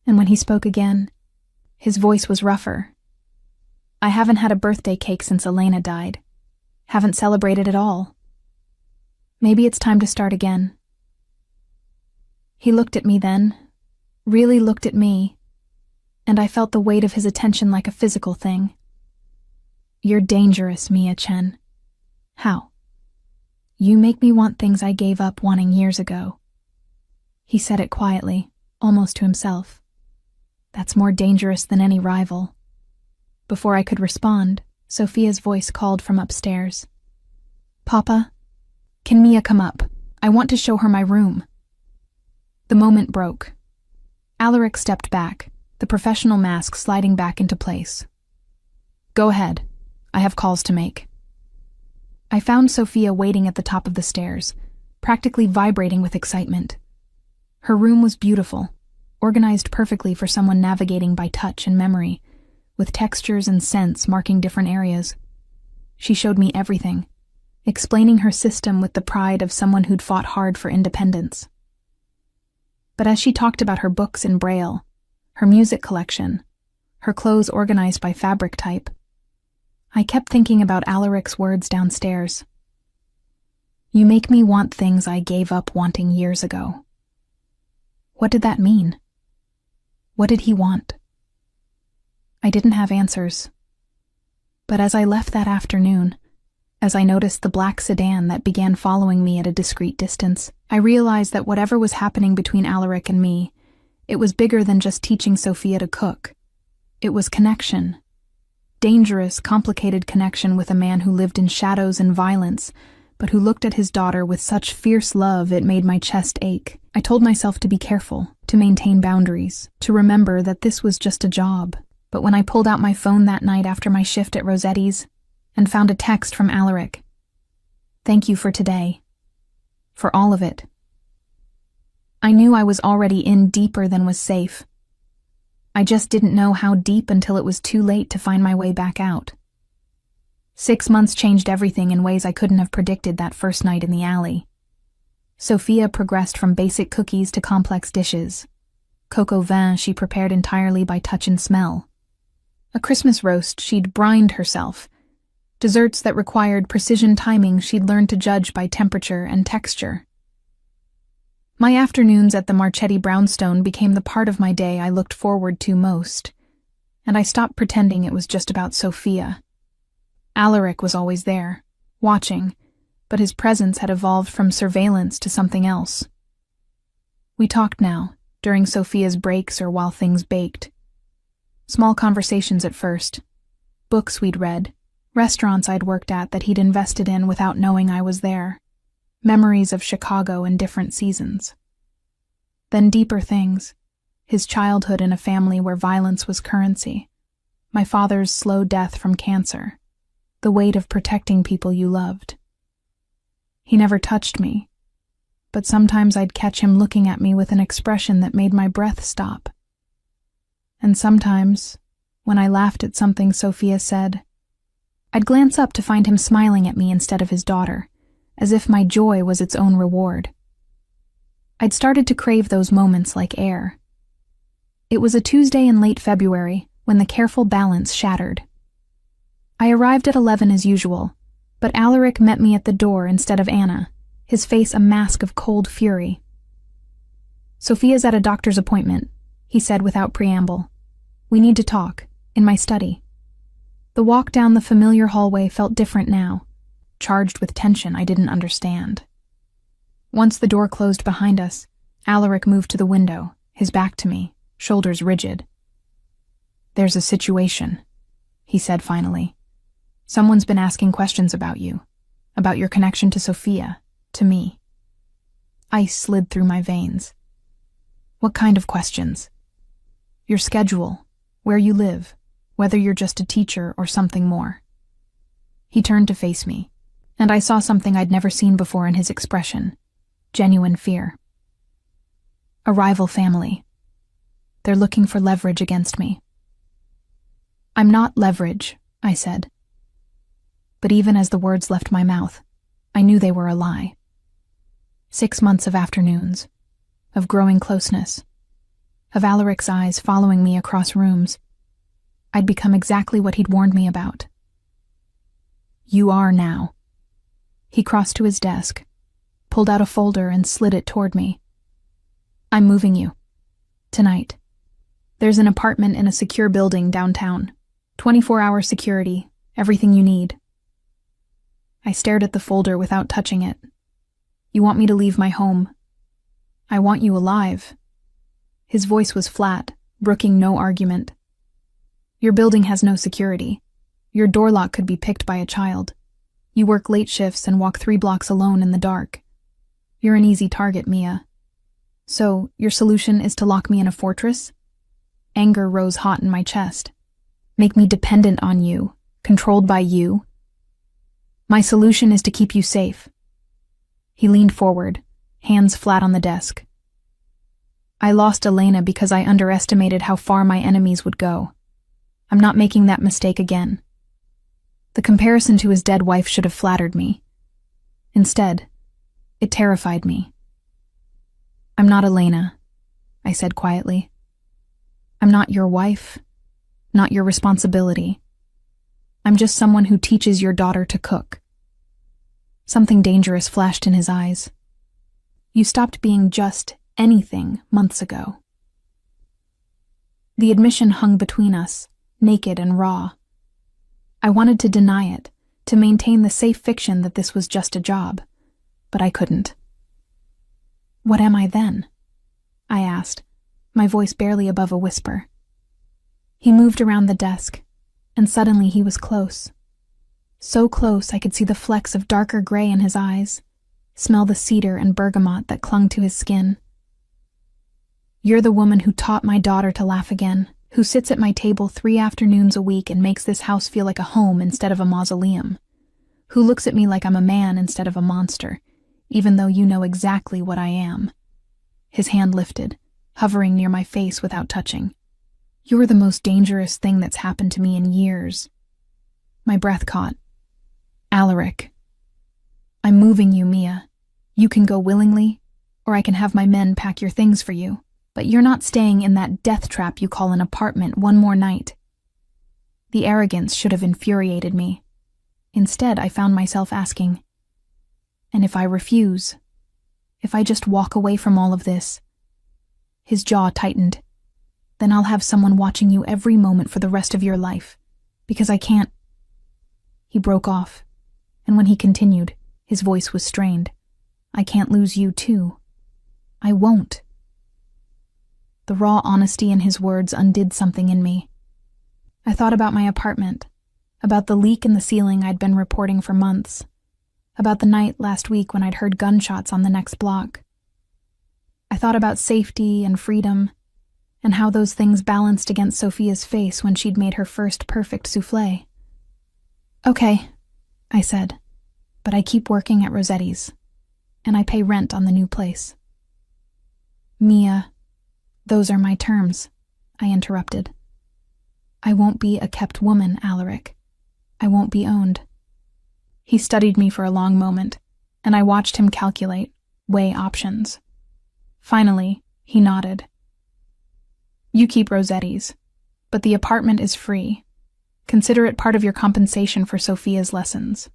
and when he spoke again, his voice was rougher. I haven't had a birthday cake since Elena died. Haven't celebrated at all. Maybe it's time to start again. He looked at me then, really looked at me, and I felt the weight of his attention like a physical thing. You're dangerous, Mia Chen. How? You make me want things I gave up wanting years ago. He said it quietly, almost to himself. That's more dangerous than any rival. Before I could respond, Sophia's voice called from upstairs. Papa, can Mia come up? I want to show her my room. The moment broke. Alaric stepped back, the professional mask sliding back into place. Go ahead. I have calls to make. I found Sophia waiting at the top of the stairs, practically vibrating with excitement. Her room was beautiful, organized perfectly for someone navigating by touch and memory, with textures and scents marking different areas. She showed me everything, explaining her system with the pride of someone who'd fought hard for independence. But as she talked about her books in Braille, her music collection, her clothes organized by fabric type, I kept thinking about Alaric's words downstairs. You make me want things I gave up wanting years ago. What did that mean? What did he want? I didn't have answers. But as I left that afternoon, as I noticed the black sedan that began following me at a discreet distance, I realized that whatever was happening between Alaric and me, it was bigger than just teaching Sophia to cook. It was connection. Dangerous, complicated connection with a man who lived in shadows and violence, but who looked at his daughter with such fierce love it made my chest ache. I told myself to be careful, to maintain boundaries, to remember that this was just a job. But when I pulled out my phone that night after my shift at Rosetti's and found a text from Alaric, thank you for today. For all of it. I knew I was already in deeper than was safe. I just didn't know how deep until it was too late to find my way back out. 6 months changed everything in ways I couldn't have predicted that first night in the alley. Sophia progressed from basic cookies to complex dishes. Coq au vin she prepared entirely by touch and smell. A Christmas roast she'd brined herself. Desserts that required precision timing she'd learned to judge by temperature and texture. My afternoons at the Marchetti Brownstone became the part of my day I looked forward to most, and I stopped pretending it was just about Sophia. Alaric was always there, watching, but his presence had evolved from surveillance to something else. We talked now, during Sophia's breaks or while things baked. Small conversations at first, books we'd read, restaurants I'd worked at that he'd invested in without knowing I was there, memories of Chicago in different seasons. Then deeper things, his childhood in a family where violence was currency, my father's slow death from cancer, the weight of protecting people you loved. He never touched me, but sometimes I'd catch him looking at me with an expression that made my breath stop. And sometimes, when I laughed at something Sophia said, I'd glance up to find him smiling at me instead of his daughter, as if my joy was its own reward. I'd started to crave those moments like air. It was a Tuesday in late February when the careful balance shattered. I arrived at 11 as usual, but Alaric met me at the door instead of Anna, his face a mask of cold fury. "Sophia's at a doctor's appointment," he said without preamble. "We need to talk, in my study." The walk down the familiar hallway felt different now, charged with tension I didn't understand. Once the door closed behind us, Alaric moved to the window, his back to me, shoulders rigid. "There's a situation," he said finally. "Someone's been asking questions about you, about your connection to Sophia, to me." Ice slid through my veins. "What kind of questions?" "Your schedule, where you live, whether you're just a teacher or something more." He turned to face me, and I saw something I'd never seen before in his expression. Genuine fear. "A rival family. They're looking for leverage against me." "I'm not leverage," I said. But even as the words left my mouth, I knew they were a lie. 6 months of afternoons, of growing closeness, of Alaric's eyes following me across rooms. I'd become exactly what he'd warned me about. "You are now." He crossed to his desk, pulled out a folder and slid it toward me. "I'm moving you. Tonight. There's an apartment in a secure building downtown. 24-hour security, everything you need." I stared at the folder without touching it. "You want me to leave my home?" "I want you alive." His voice was flat, brooking no argument. "Your building has no security. Your door lock could be picked by a child. You work late shifts and walk 3 blocks alone in the dark. You're an easy target, Mia. So, your solution is to lock me in a fortress?" Anger rose hot in my chest. "Make me dependent on you, controlled by you?" "My solution is to keep you safe." He leaned forward, hands flat on the desk. "I lost Elena because I underestimated how far my enemies would go. I'm not making that mistake again." The comparison to his dead wife should have flattered me. Instead, it terrified me. "I'm not Elena," I said quietly. "I'm not your wife, not your responsibility. I'm just someone who teaches your daughter to cook." Something dangerous flashed in his eyes. "You stopped being just anything months ago." The admission hung between us, naked and raw. I wanted to deny it, to maintain the safe fiction that this was just a job, but I couldn't. "What am I then?" I asked, my voice barely above a whisper. He moved around the desk, and suddenly he was close. So close I could see the flecks of darker gray in his eyes, smell the cedar and bergamot that clung to his skin. "You're the woman who taught my daughter to laugh again, who sits at my table 3 afternoons a week and makes this house feel like a home instead of a mausoleum, who looks at me like I'm a man instead of a monster, even though you know exactly what I am." His hand lifted, hovering near my face without touching. "You're the most dangerous thing that's happened to me in years." My breath caught. "Alaric. I'm moving you, Mia. You can go willingly, or I can have my men pack your things for you. But you're not staying in that death trap you call an apartment one more night." The arrogance should have infuriated me. Instead, I found myself asking, "And if I refuse? If I just walk away from all of this?" His jaw tightened. "Then I'll have someone watching you every moment for the rest of your life, because I can't—" He broke off, and when he continued, his voice was strained. "I can't lose you too. I won't." The raw honesty in his words undid something in me. I thought about my apartment, about the leak in the ceiling I'd been reporting for months, about the night last week when I'd heard gunshots on the next block. I thought about safety and freedom, and how those things balanced against Sophia's face when she'd made her first perfect soufflé. "Okay," I said, "but I keep working at Rossetti's, and I pay rent on the new place." "Mia, those are my terms," I interrupted. "I won't be a kept woman, Alaric. I won't be owned." He studied me for a long moment, and I watched him calculate, weigh options. Finally, he nodded. "You keep Rossetti's, but the apartment is free. Consider it part of your compensation for Sophia's lessons."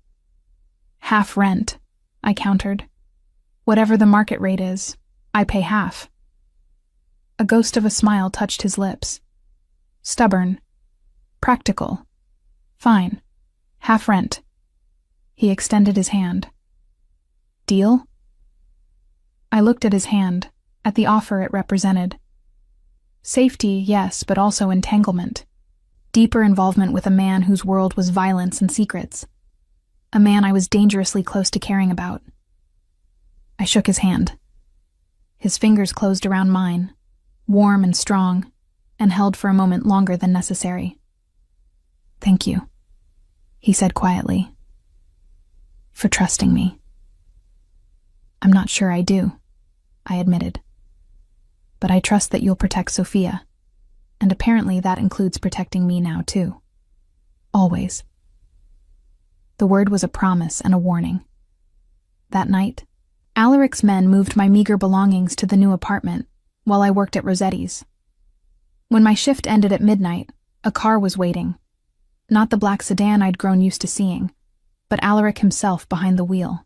"Half rent," I countered. "Whatever the market rate is, I pay half." A ghost of a smile touched his lips. "Stubborn. Practical. Fine. Half rent." He extended his hand. "Deal?" I looked at his hand, at the offer it represented. Safety, yes, but also entanglement. Deeper involvement with a man whose world was violence and secrets. A man I was dangerously close to caring about. I shook his hand. His fingers closed around mine, warm and strong, and held for a moment longer than necessary. "Thank you," he said quietly, "for trusting me." "I'm not sure I do," I admitted. "But I trust that you'll protect Sophia, and apparently that includes protecting me now too. Always." The word was a promise and a warning. That night, Alaric's men moved my meager belongings to the new apartment while I worked at Rossetti's. When my shift ended at midnight, a car was waiting. Not the black sedan I'd grown used to seeing, but Alaric himself behind the wheel.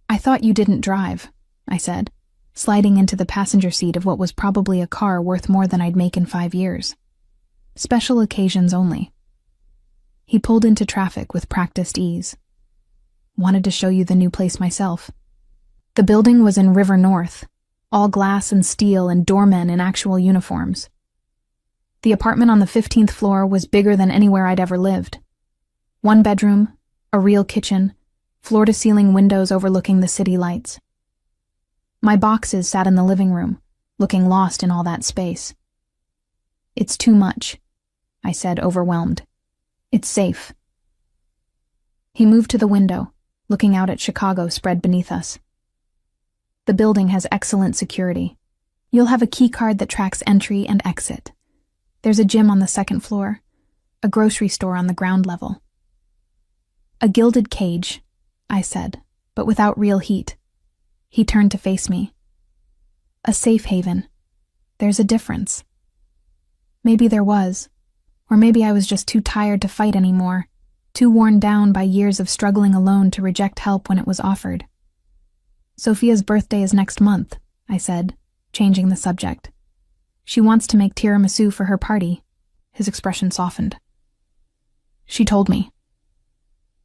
"I thought you didn't drive," I said, sliding into the passenger seat of what was probably a car worth more than I'd make in 5 years. "Special occasions only." He pulled into traffic with practiced ease. "Wanted to show you the new place myself." The building was in River North, all glass and steel and doormen in actual uniforms. The apartment on the 15th floor was bigger than anywhere I'd ever lived. 1 bedroom, a real kitchen, floor-to-ceiling windows overlooking the city lights. My boxes sat in the living room, looking lost in all that space. "It's too much," I said, overwhelmed. "It's safe." He moved to the window, looking out at Chicago spread beneath us. "The building has excellent security. You'll have a key card that tracks entry and exit. There's a gym on the 2nd floor, a grocery store on the ground level." "A gilded cage," I said, but without real heat. He turned to face me. "A safe haven. There's a difference." Maybe there was, or maybe I was just too tired to fight anymore, too worn down by years of struggling alone to reject help when it was offered. "Sophia's birthday is next month," I said, changing the subject. "She wants to make tiramisu for her party." His expression softened. "She told me.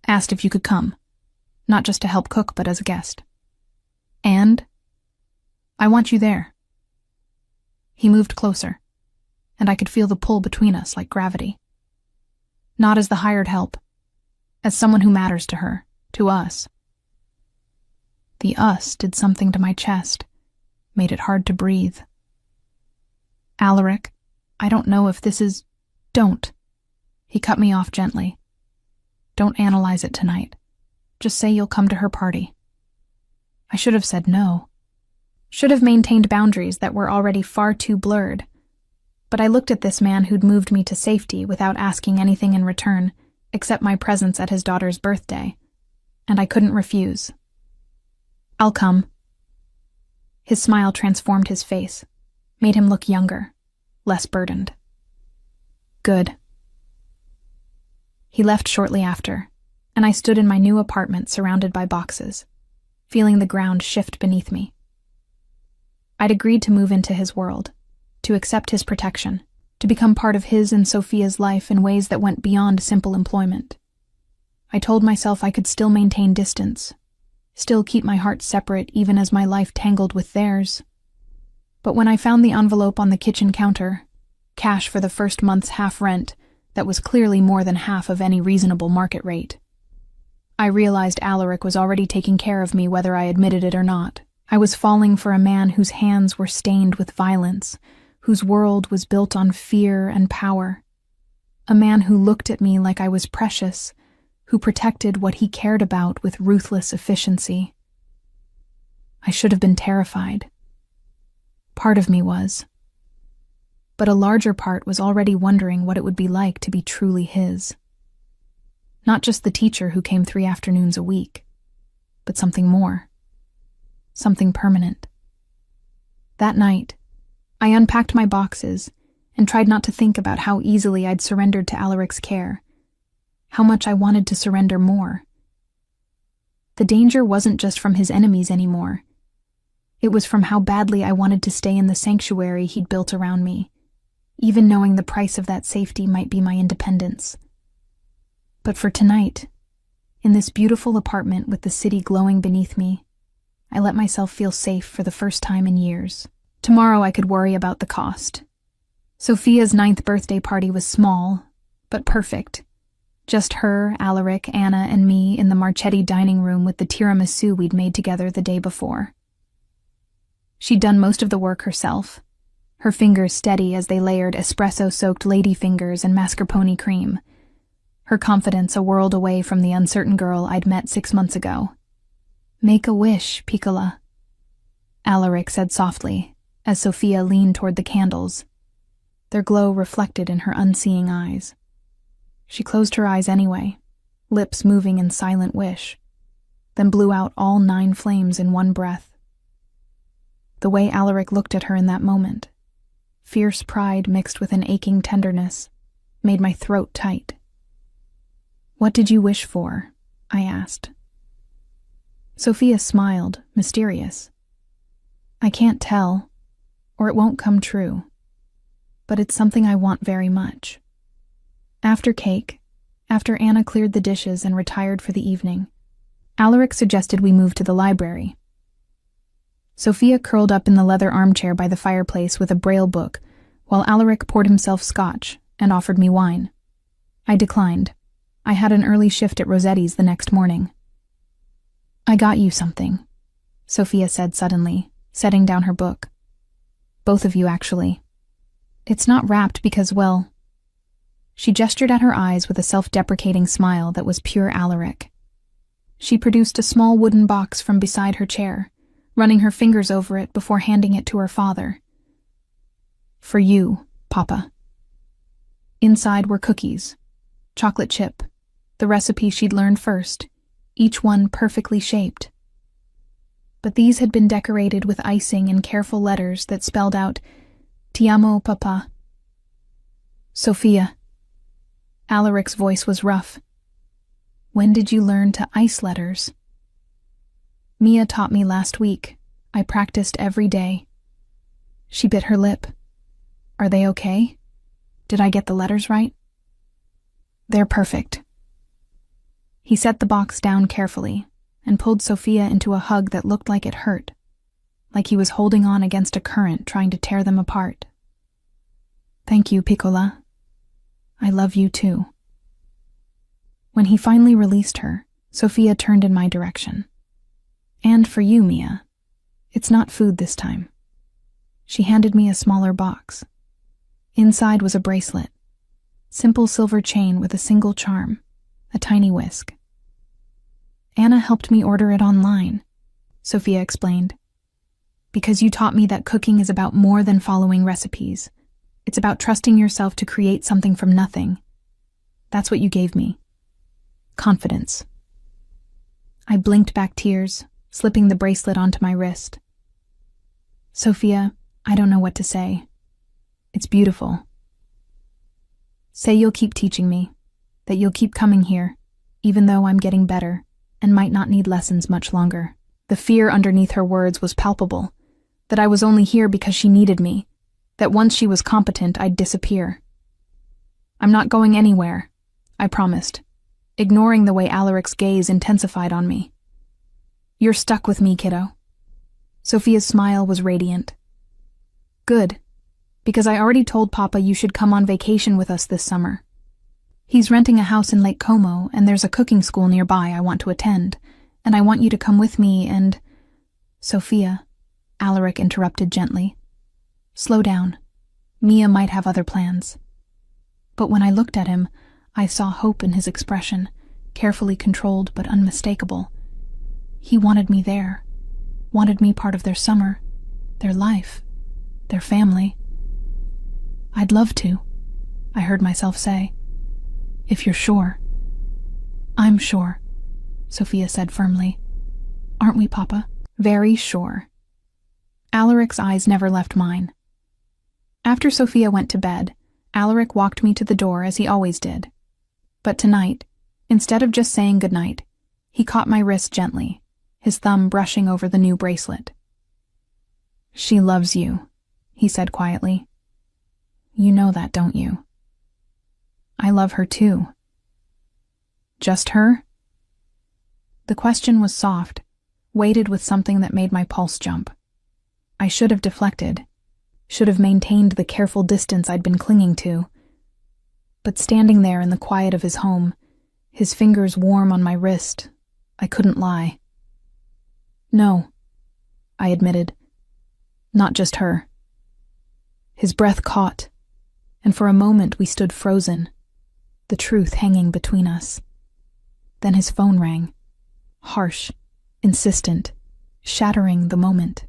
Asked if you could come, not just to help cook but as a guest. And I want you there." He moved closer, and I could feel the pull between us like gravity. "Not as the hired help, as someone who matters to her, to us." The "us" did something to my chest, made it hard to breathe. "Alaric, I don't know if this is—" "Don't." He cut me off gently. "Don't analyze it tonight. Just say you'll come to her party." I should have said no. Should have maintained boundaries that were already far too blurred. But I looked at this man who'd moved me to safety without asking anything in return, except my presence at his daughter's birthday, and I couldn't refuse. "I'll come." His smile transformed his face, made him look younger, less burdened. "Good." He left shortly after, and I stood in my new apartment surrounded by boxes, feeling the ground shift beneath me. I'd agreed to move into his world, to accept his protection, to become part of his and Sophia's life in ways that went beyond simple employment. I told myself I could still maintain distance, still keep my heart separate even as my life tangled with theirs. But when I found the envelope on the kitchen counter, cash for the first month's half rent that was clearly more than half of any reasonable market rate, I realized Alaric was already taking care of me whether I admitted it or not. I was falling for a man whose hands were stained with violence, whose world was built on fear and power. A man who looked at me like I was precious, who protected what he cared about with ruthless efficiency. I should have been terrified. Part of me was. But a larger part was already wondering what it would be like to be truly his. Not just the teacher who came 3 afternoons a week, but something more. Something permanent. That night, I unpacked my boxes and tried not to think about how easily I'd surrendered to Alaric's care, how much I wanted to surrender more. The danger wasn't just from his enemies anymore. It was from how badly I wanted to stay in the sanctuary he'd built around me, even knowing the price of that safety might be my independence. But for tonight, in this beautiful apartment with the city glowing beneath me, I let myself feel safe for the first time in years. Tomorrow I could worry about the cost. Sophia's 9th birthday party was small, but perfect. Just her, Alaric, Anna, and me in the Marchetti dining room with the tiramisu we'd made together the day before. She'd done most of the work herself, her fingers steady as they layered espresso-soaked ladyfingers and mascarpone cream, her confidence a world away from the uncertain girl I'd met 6 months ago. "Make a wish, Piccola," Alaric said softly, as Sophia leaned toward the candles, their glow reflected in her unseeing eyes. She closed her eyes anyway, lips moving in silent wish, then blew out all 9 flames in one breath. The way Alaric looked at her in that moment, fierce pride mixed with an aching tenderness, made my throat tight. "What did you wish for?" I asked. Sophia smiled, mysterious. "I can't tell, or it won't come true, but it's something I want very much." After cake, after Anna cleared the dishes and retired for the evening, Alaric suggested we move to the library. Sophia curled up in the leather armchair by the fireplace with a braille book, while Alaric poured himself scotch and offered me wine. I declined. I had an early shift at Rossetti's the next morning. "I got you something," Sophia said suddenly, setting down her book. "Both of you, actually. It's not wrapped because, well..." She gestured at her eyes with a self-deprecating smile that was pure Alaric. She produced a small wooden box from beside her chair, running her fingers over it before handing it to her father. "For you, Papa." Inside were cookies, chocolate chip, the recipe she'd learned first, each one perfectly shaped. But these had been decorated with icing and careful letters that spelled out, "Ti amo, Papa." "Sophia." Alaric's voice was rough. "When did you learn to ice letters?" "Mia taught me last week. I practiced every day." She bit her lip. "Are they okay? Did I get the letters right?" "They're perfect." He set the box down carefully and pulled Sophia into a hug that looked like it hurt, like he was holding on against a current trying to tear them apart. "Thank you, Piccola. I love you too." When he finally released her, Sophia turned in my direction. "And for you, Mia. It's not food this time." She handed me a smaller box. Inside was a bracelet, simple silver chain with a single charm, a tiny whisk. "Anna helped me order it online," Sophia explained. "Because you taught me that cooking is about more than following recipes. It's about trusting yourself to create something from nothing. That's what you gave me. Confidence." I blinked back tears, slipping the bracelet onto my wrist. "Sophia, I don't know what to say. It's beautiful. Say you'll keep teaching me, that you'll keep coming here, even though I'm getting better and might not need lessons much longer." The fear underneath her words was palpable, that I was only here because she needed me, that once she was competent, I'd disappear. "I'm not going anywhere," I promised, ignoring the way Alaric's gaze intensified on me. "You're stuck with me, kiddo." Sophia's smile was radiant. "Good, because I already told Papa you should come on vacation with us this summer. He's renting a house in Lake Como, and there's a cooking school nearby I want to attend, and I want you to come with me and—" "Sophia," Alaric interrupted gently. "Slow down. Mia might have other plans. But when I looked at him, I saw hope in his expression, carefully controlled but unmistakable. He wanted me there, wanted me part of their summer, their life, their family. I'd love to, I heard myself say. If you're sure. I'm sure, Sophia said firmly. Aren't we, Papa? Very sure. Alaric's eyes never left mine. After Sophia went to bed, Alaric walked me to the door as he always did. But tonight, instead of just saying goodnight, he caught my wrist gently, his thumb brushing over the new bracelet. She loves you, he said quietly. You know that, don't you? I love her too. Just her? The question was soft, weighted with something that made my pulse jump. I should have deflected, should have maintained the careful distance I'd been clinging to. But standing there in the quiet of his home, his fingers warm on my wrist, I couldn't lie. No, I admitted. Not just her. His breath caught, and for a moment we stood frozen, the truth hanging between us. Then his phone rang, harsh, insistent, shattering the moment.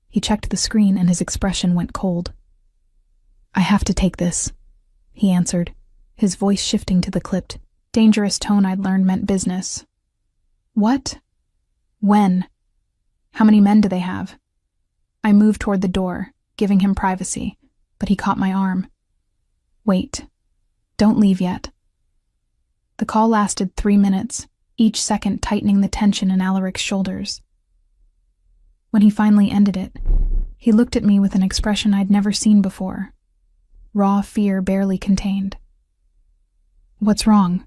He checked the screen and his expression went cold. I have to take this, he answered, his voice shifting to the clipped, dangerous tone I'd learned meant business. What? When? How many men do they have? I moved toward the door, giving him privacy, but he caught my arm. Wait. Don't leave yet. The call lasted 3 minutes, each second tightening the tension in Alaric's shoulders. When he finally ended it, he looked at me with an expression I'd never seen before. Raw fear barely contained. What's wrong?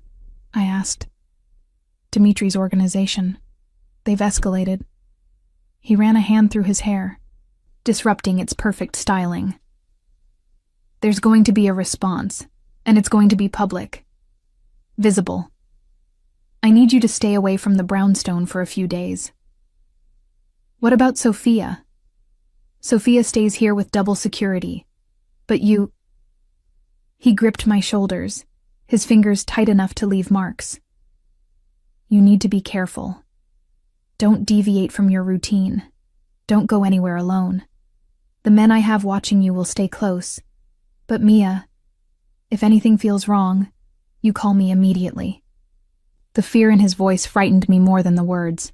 I asked. Dimitri's organization. They've escalated. He ran a hand through his hair, disrupting its perfect styling. There's going to be a response, and it's going to be public. Visible. I need you to stay away from the brownstone for a few days. What about Sophia? Sophia stays here with double security. But you... He gripped my shoulders, his fingers tight enough to leave marks. You need to be careful. Don't deviate from your routine. Don't go anywhere alone. The men I have watching you will stay close. But Mia, if anything feels wrong, you call me immediately. The fear in his voice frightened me more than the words.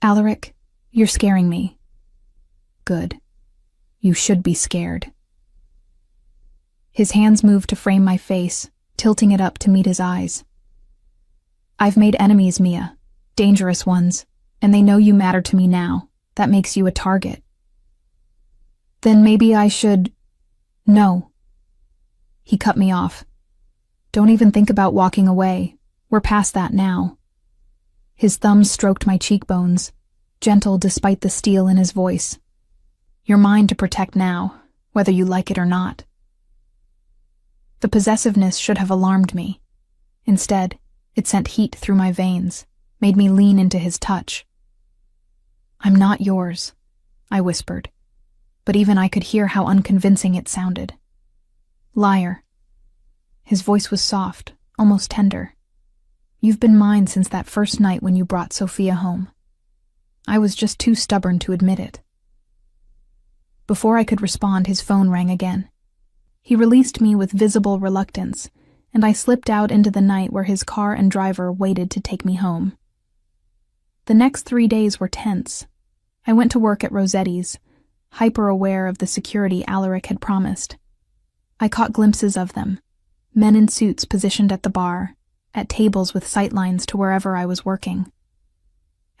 Alaric, you're scaring me. Good. You should be scared. His hands moved to frame my face, tilting it up to meet his eyes. I've made enemies, Mia. Dangerous ones. And they know you matter to me now. That makes you a target. Then maybe I should... No. He cut me off. Don't even think about walking away. We're past that now. His thumbs stroked my cheekbones, gentle despite the steel in his voice. You're mine to protect now, whether you like it or not. The possessiveness should have alarmed me. Instead, it sent heat through my veins, made me lean into his touch. I'm not yours, I whispered, but even I could hear how unconvincing it sounded. Liar. His voice was soft, almost tender. You've been mine since that first night when you brought Sophia home. I was just too stubborn to admit it. Before I could respond, his phone rang again. He released me with visible reluctance, and I slipped out into the night where his car and driver waited to take me home. The next 3 days were tense. I went to work at Rossetti's, hyper-aware of the security Alaric had promised. I caught glimpses of them, men in suits positioned at the bar, at tables with sightlines to wherever I was working.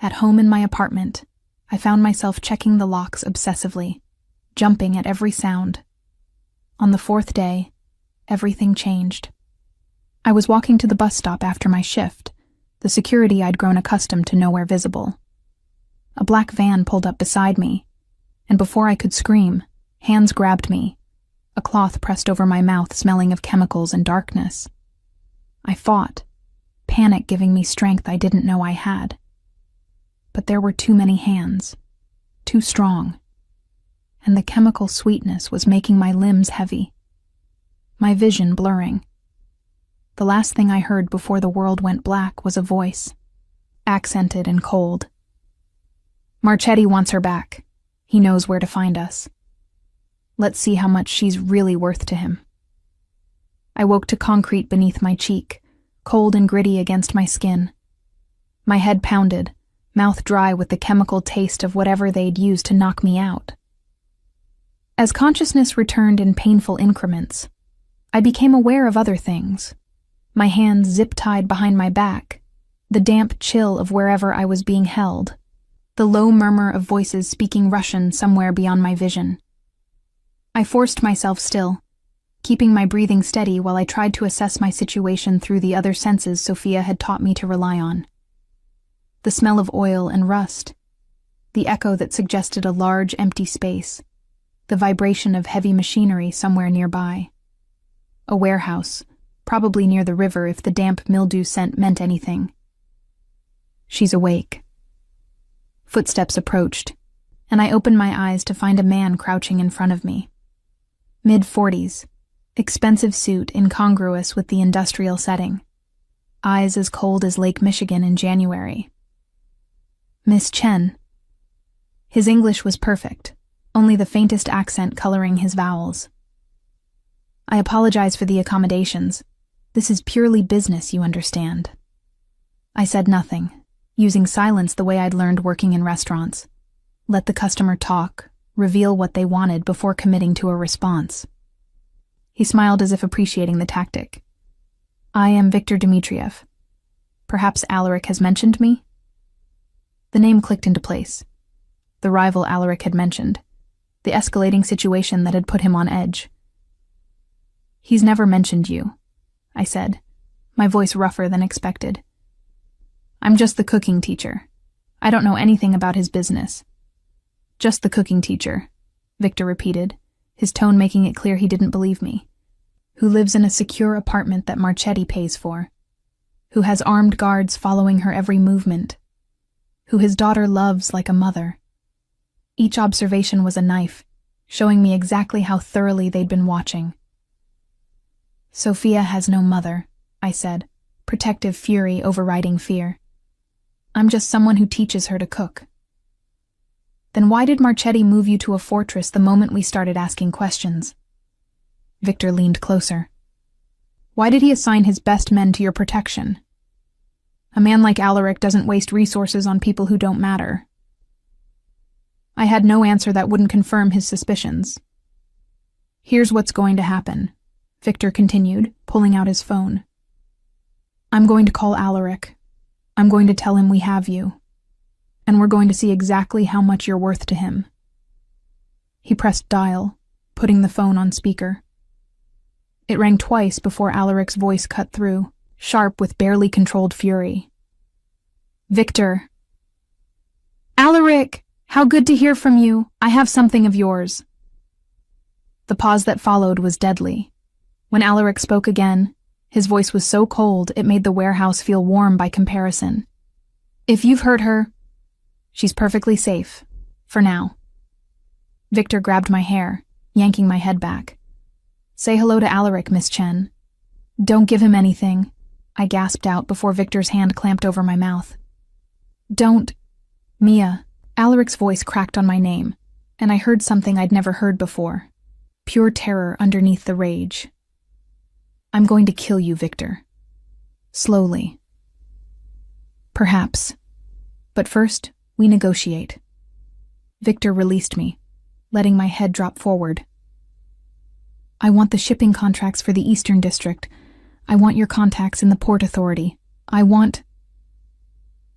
At home in my apartment, I found myself checking the locks obsessively, jumping at every sound. On the 4th day, everything changed. I was walking to the bus stop after my shift, the security I'd grown accustomed to nowhere visible. A black van pulled up beside me, and before I could scream, hands grabbed me, a cloth pressed over my mouth smelling of chemicals and darkness. I fought, panic giving me strength I didn't know I had. But there were too many hands, too strong. and the chemical sweetness was making my limbs heavy, my vision blurring. The last thing I heard before the world went black was a voice, accented and cold. "Marchetti wants her back. He knows where to find us. Let's see how much she's really worth to him." I woke to concrete beneath my cheek, cold and gritty against my skin. My head pounded, mouth dry with the chemical taste of whatever they'd used to knock me out. As consciousness returned in painful increments, I became aware of other things. My hands zip-tied behind my back, the damp chill of wherever I was being held, the low murmur of voices speaking Russian somewhere beyond my vision. I forced myself still, keeping my breathing steady while I tried to assess my situation through the other senses Sophia had taught me to rely on. The smell of oil and rust, the echo that suggested a large, empty space, the vibration of heavy machinery somewhere nearby. A warehouse, probably near the river if the damp mildew scent meant anything. She's awake. Footsteps approached, and I opened my eyes to find a man crouching in front of me. Mid-40s, expensive suit incongruous with the industrial setting, eyes as cold as Lake Michigan in January. "Miss Chen." His English was perfect, only the faintest accent coloring his vowels. "I apologize for the accommodations. This is purely business, you understand." I said nothing, using silence the way I'd learned working in restaurants. Let the customer talk, reveal what they wanted before committing to a response. He smiled as if appreciating the tactic. "I am Viktor Dmitriev. Perhaps Alaric has mentioned me?" The name clicked into place. The rival Alaric had mentioned, the escalating situation that had put him on edge. "He's never mentioned you," I said, my voice rougher than expected. "I'm just the cooking teacher. I don't know anything about his business." "Just the cooking teacher," Victor repeated, his tone making it clear he didn't believe me. "Who lives in a secure apartment that Marchetti pays for. Who has armed guards following her every movement. Who his daughter loves like a mother." Each observation was a knife, showing me exactly how thoroughly they'd been watching. "Sophia has no mother," I said, protective fury overriding fear. "I'm just someone who teaches her to cook." "Then why did Marchetti move you to a fortress the moment we started asking questions?" Victor leaned closer. "Why did he assign his best men to your protection? A man like Alaric doesn't waste resources on people who don't matter." I had no answer that wouldn't confirm his suspicions. "Here's what's going to happen," Victor continued, pulling out his phone. "I'm going to call Alaric. I'm going to tell him we have you. And we're going to see exactly how much you're worth to him." He pressed dial, putting the phone on speaker. It rang twice before Alaric's voice cut through, sharp with barely controlled fury. "Victor." "Alaric, how good to hear from you. I have something of yours." The pause that followed was deadly. When Alaric spoke again, his voice was so cold it made the warehouse feel warm by comparison. "If you've heard her, she's perfectly safe, for now." Victor grabbed my hair, yanking my head back. "Say hello to Alaric, Miss Chen." "Don't give him anything," I gasped out before Victor's hand clamped over my mouth. "Don't..." "Mia." Alaric's voice cracked on my name, and I heard something I'd never heard before. Pure terror underneath the rage. "I'm going to kill you, Victor. Slowly. Perhaps. But first, we negotiate." Victor released me, letting my head drop forward. "I want the shipping contracts for the Eastern District. I want your contacts in the Port Authority. I want..."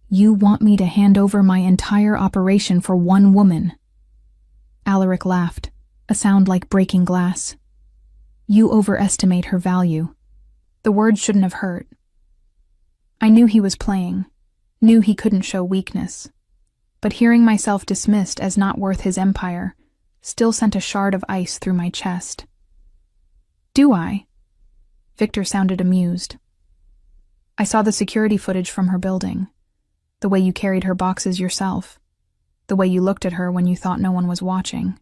"You want me to hand over my entire operation for one woman?" Alaric laughed, a sound like breaking glass. "You overestimate her value." The words shouldn't have hurt. I knew he was playing, knew he couldn't show weakness. But hearing myself dismissed as not worth his empire still sent a shard of ice through my chest. "Do I?" Victor sounded amused. "I saw the security footage from her building. The way you carried her boxes yourself. The way you looked at her when you thought no one was watching.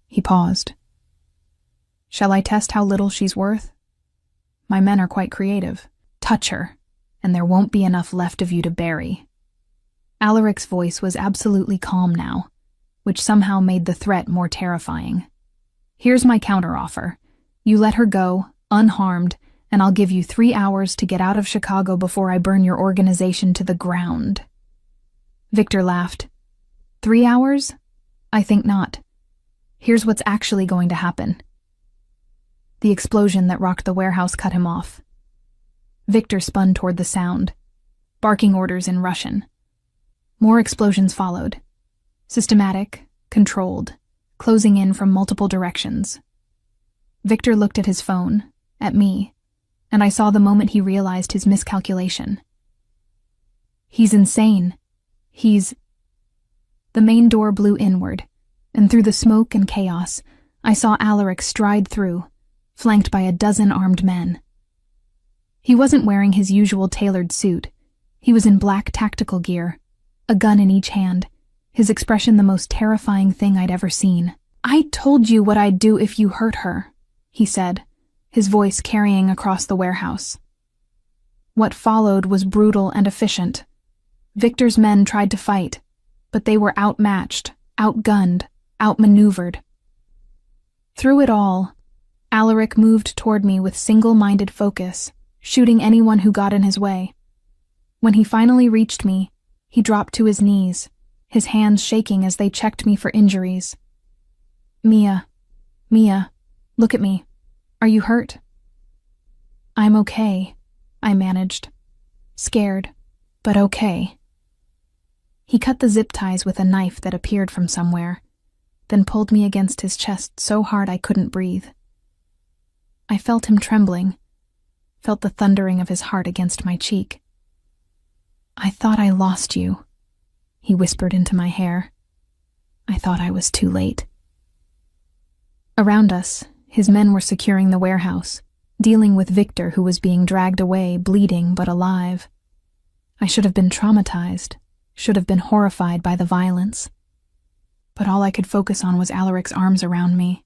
He paused. Shall I test how little she's worth? My men are quite creative. Touch her, and there won't be enough left of you to bury. Alaric's voice was absolutely calm now, which somehow made the threat more terrifying. Here's my counteroffer. You let her go, unharmed, and I'll give you 3 hours to get out of Chicago before I burn your organization to the ground. Victor laughed. 3 hours? I think not. Here's what's actually going to happen. The explosion that rocked the warehouse cut him off. Victor spun toward the sound, barking orders in Russian. More explosions followed. Systematic, controlled, closing in from multiple directions. Victor looked at his phone, at me, and I saw the moment he realized his miscalculation. He's insane. The main door blew inward, and through the smoke and chaos, I saw Alaric stride through, flanked by a dozen armed men. He wasn't wearing his usual tailored suit. He was in black tactical gear, a gun in each hand, his expression the most terrifying thing I'd ever seen. I told you what I'd do if you hurt her, he said, his voice carrying across the warehouse. What followed was brutal and efficient. Victor's men tried to fight, but they were outmatched, outgunned, outmaneuvered. Through it all, Alaric moved toward me with single-minded focus, shooting anyone who got in his way. When he finally reached me, he dropped to his knees, his hands shaking as they checked me for injuries. Mia, look at me. Are you hurt? I'm okay, I managed. Scared, but okay. He cut the zip ties with a knife that appeared from somewhere, then pulled me against his chest so hard I couldn't breathe. I felt him trembling, felt the thundering of his heart against my cheek. I thought I lost you, he whispered into my hair. I thought I was too late. Around us, his men were securing the warehouse, dealing with Victor, who was being dragged away, bleeding but alive. I should have been traumatized, should have been horrified by the violence. But all I could focus on was Alaric's arms around me,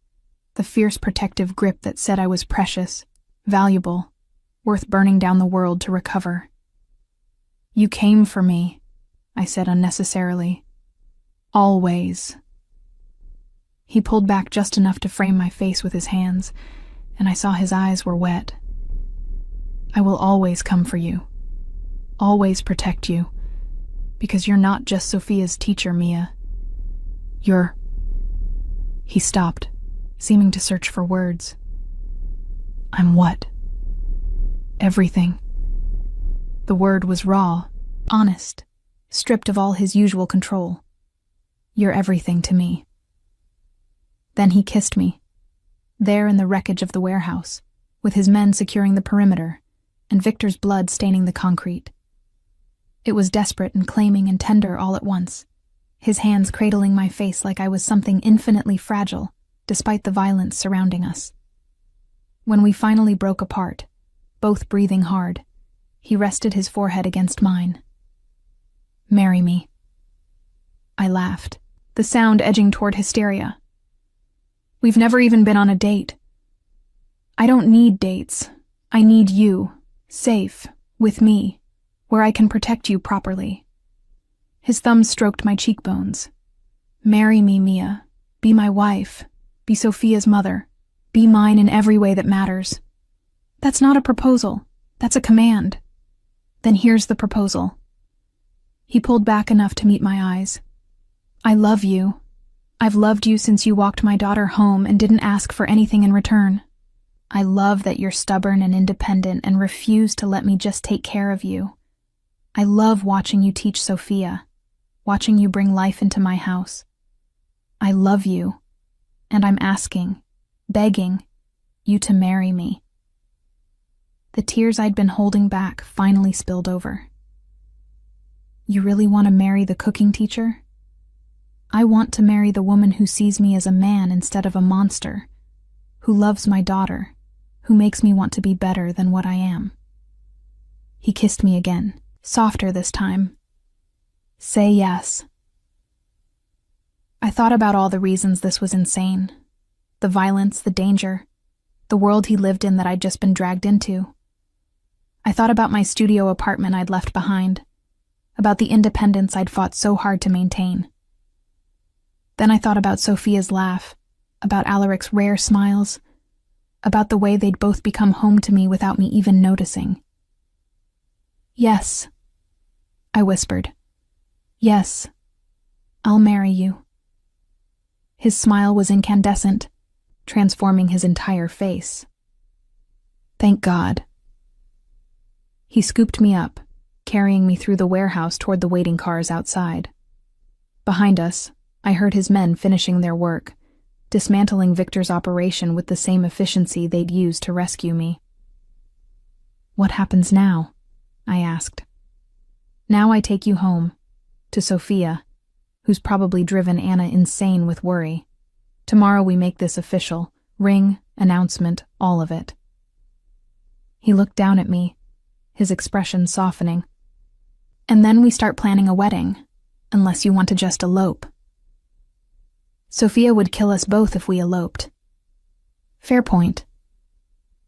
the fierce protective grip that said I was precious, valuable, worth burning down the world to recover. You came for me, I said unnecessarily. Always. He pulled back just enough to frame my face with his hands, and I saw his eyes were wet. I will always come for you. Always protect you. Because you're not just Sophia's teacher, Mia. You're... He stopped, seeming to search for words. I'm what? Everything. The word was raw, honest, stripped of all his usual control. You're everything to me. Then he kissed me, there in the wreckage of the warehouse, with his men securing the perimeter, and Victor's blood staining the concrete. It was desperate and claiming and tender all at once, his hands cradling my face like I was something infinitely fragile, despite the violence surrounding us. When we finally broke apart, both breathing hard, he rested his forehead against mine. Marry me. I laughed, the sound edging toward hysteria. We've never even been on a date. I don't need dates. I need you, safe, with me, where I can protect you properly. His thumb stroked my cheekbones. Marry me, Mia. Be my wife. Be Sophia's mother. Be mine in every way that matters. That's not a proposal. That's a command. Then here's the proposal. He pulled back enough to meet my eyes. I love you. I've loved you since you walked my daughter home and didn't ask for anything in return. I love that you're stubborn and independent and refuse to let me just take care of you. I love watching you teach Sophia, watching you bring life into my house. I love you, and I'm asking, begging, you to marry me. The tears I'd been holding back finally spilled over. You really want to marry the cooking teacher? I want to marry the woman who sees me as a man instead of a monster, who loves my daughter, who makes me want to be better than what I am. He kissed me again, softer this time. Say yes. I thought about all the reasons this was insane, the violence, the danger, the world he lived in that I'd just been dragged into. I thought about my studio apartment I'd left behind, about the independence I'd fought so hard to maintain. Then I thought about Sophia's laugh, about Alaric's rare smiles, about the way they'd both become home to me without me even noticing. "Yes," I whispered. "Yes, I'll marry you." His smile was incandescent, transforming his entire face. "Thank God." He scooped me up, carrying me through the warehouse toward the waiting cars outside. Behind us, I heard his men finishing their work, dismantling Victor's operation with the same efficiency they'd used to rescue me. "What happens now?" I asked. "Now I take you home, to Sophia, who's probably driven Anna insane with worry. Tomorrow we make this official, ring, announcement, all of it." He looked down at me, his expression softening. "And then we start planning a wedding, unless you want to just elope." "Sophia would kill us both if we eloped." "Fair point."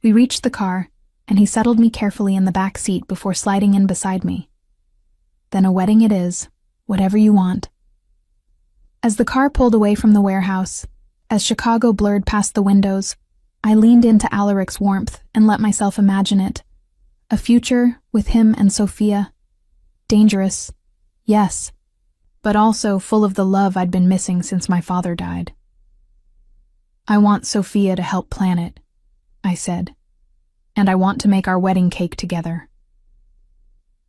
We reached the car, and he settled me carefully in the back seat before sliding in beside me. "Then a wedding it is, whatever you want." As the car pulled away from the warehouse, as Chicago blurred past the windows, I leaned into Alaric's warmth and let myself imagine it. A future with him and Sophia. Dangerous, yes, but also full of the love I'd been missing since my father died. "I want Sophia to help plan it," I said, "and I want to make our wedding cake together."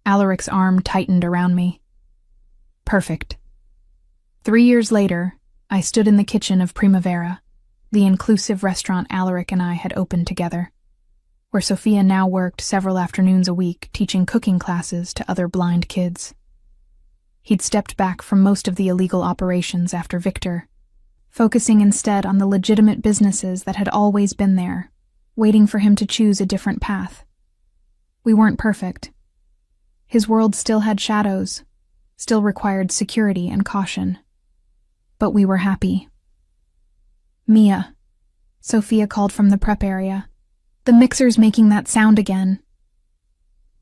Alaric's arm tightened around me. Perfect. 3 years later, I stood in the kitchen of Primavera, the inclusive restaurant Alaric and I had opened together, where Sophia now worked several afternoons a week teaching cooking classes to other blind kids. He'd stepped back from most of the illegal operations after Victor, focusing instead on the legitimate businesses that had always been there, waiting for him to choose a different path. We weren't perfect. His world still had shadows, still required security and caution. But we were happy. "Mia," Sophia called from the prep area. "The mixer's making that sound again."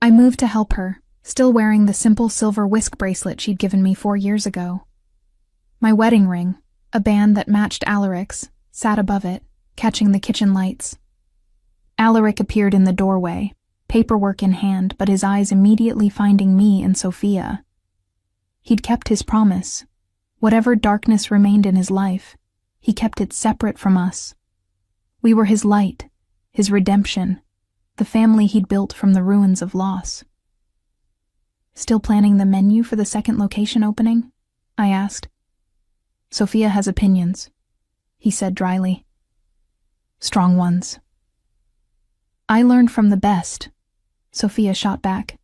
I moved to help her, still wearing the simple silver whisk bracelet she'd given me 4 years ago. My wedding ring, a band that matched Alaric's, sat above it, catching the kitchen lights. Alaric appeared in the doorway, paperwork in hand, but his eyes immediately finding me and Sophia. He'd kept his promise. Whatever darkness remained in his life, he kept it separate from us. We were his light, his redemption, the family he'd built from the ruins of loss. "Still planning the menu for the second location opening?" I asked. "Sophia has opinions," he said dryly. "Strong ones." "I learned from the best," Sophia shot back,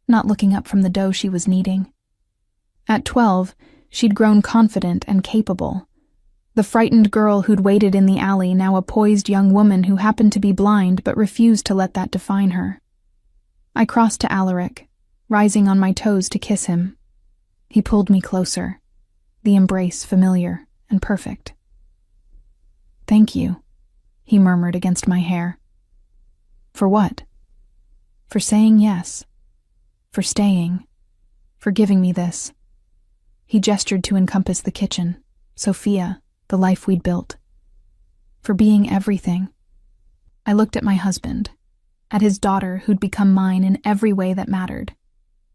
not looking up from the dough she was kneading. At 12, she'd grown confident and capable. The frightened girl who'd waited in the alley, now a poised young woman who happened to be blind but refused to let that define her. I crossed to Alaric, rising on my toes to kiss him. He pulled me closer, the embrace familiar and perfect. "Thank you," he murmured against my hair. "For what?" "For saying yes. For staying. For giving me this." He gestured to encompass the kitchen, Sophia, the life we'd built. "For being everything." I looked at my husband, at his daughter who'd become mine in every way that mattered,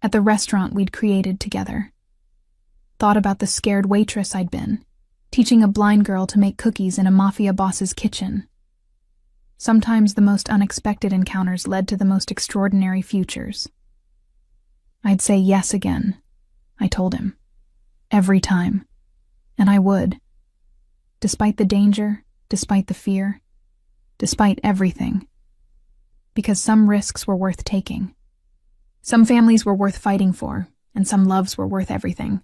at the restaurant we'd created together. Thought about the scared waitress I'd been, teaching a blind girl to make cookies in a Mafia boss's kitchen. Sometimes the most unexpected encounters led to the most extraordinary futures. "I'd say yes again," I told him. "Every time. And I would. Despite the danger, despite the fear, despite everything. Because some risks were worth taking. Some families were worth fighting for, and some loves were worth everything.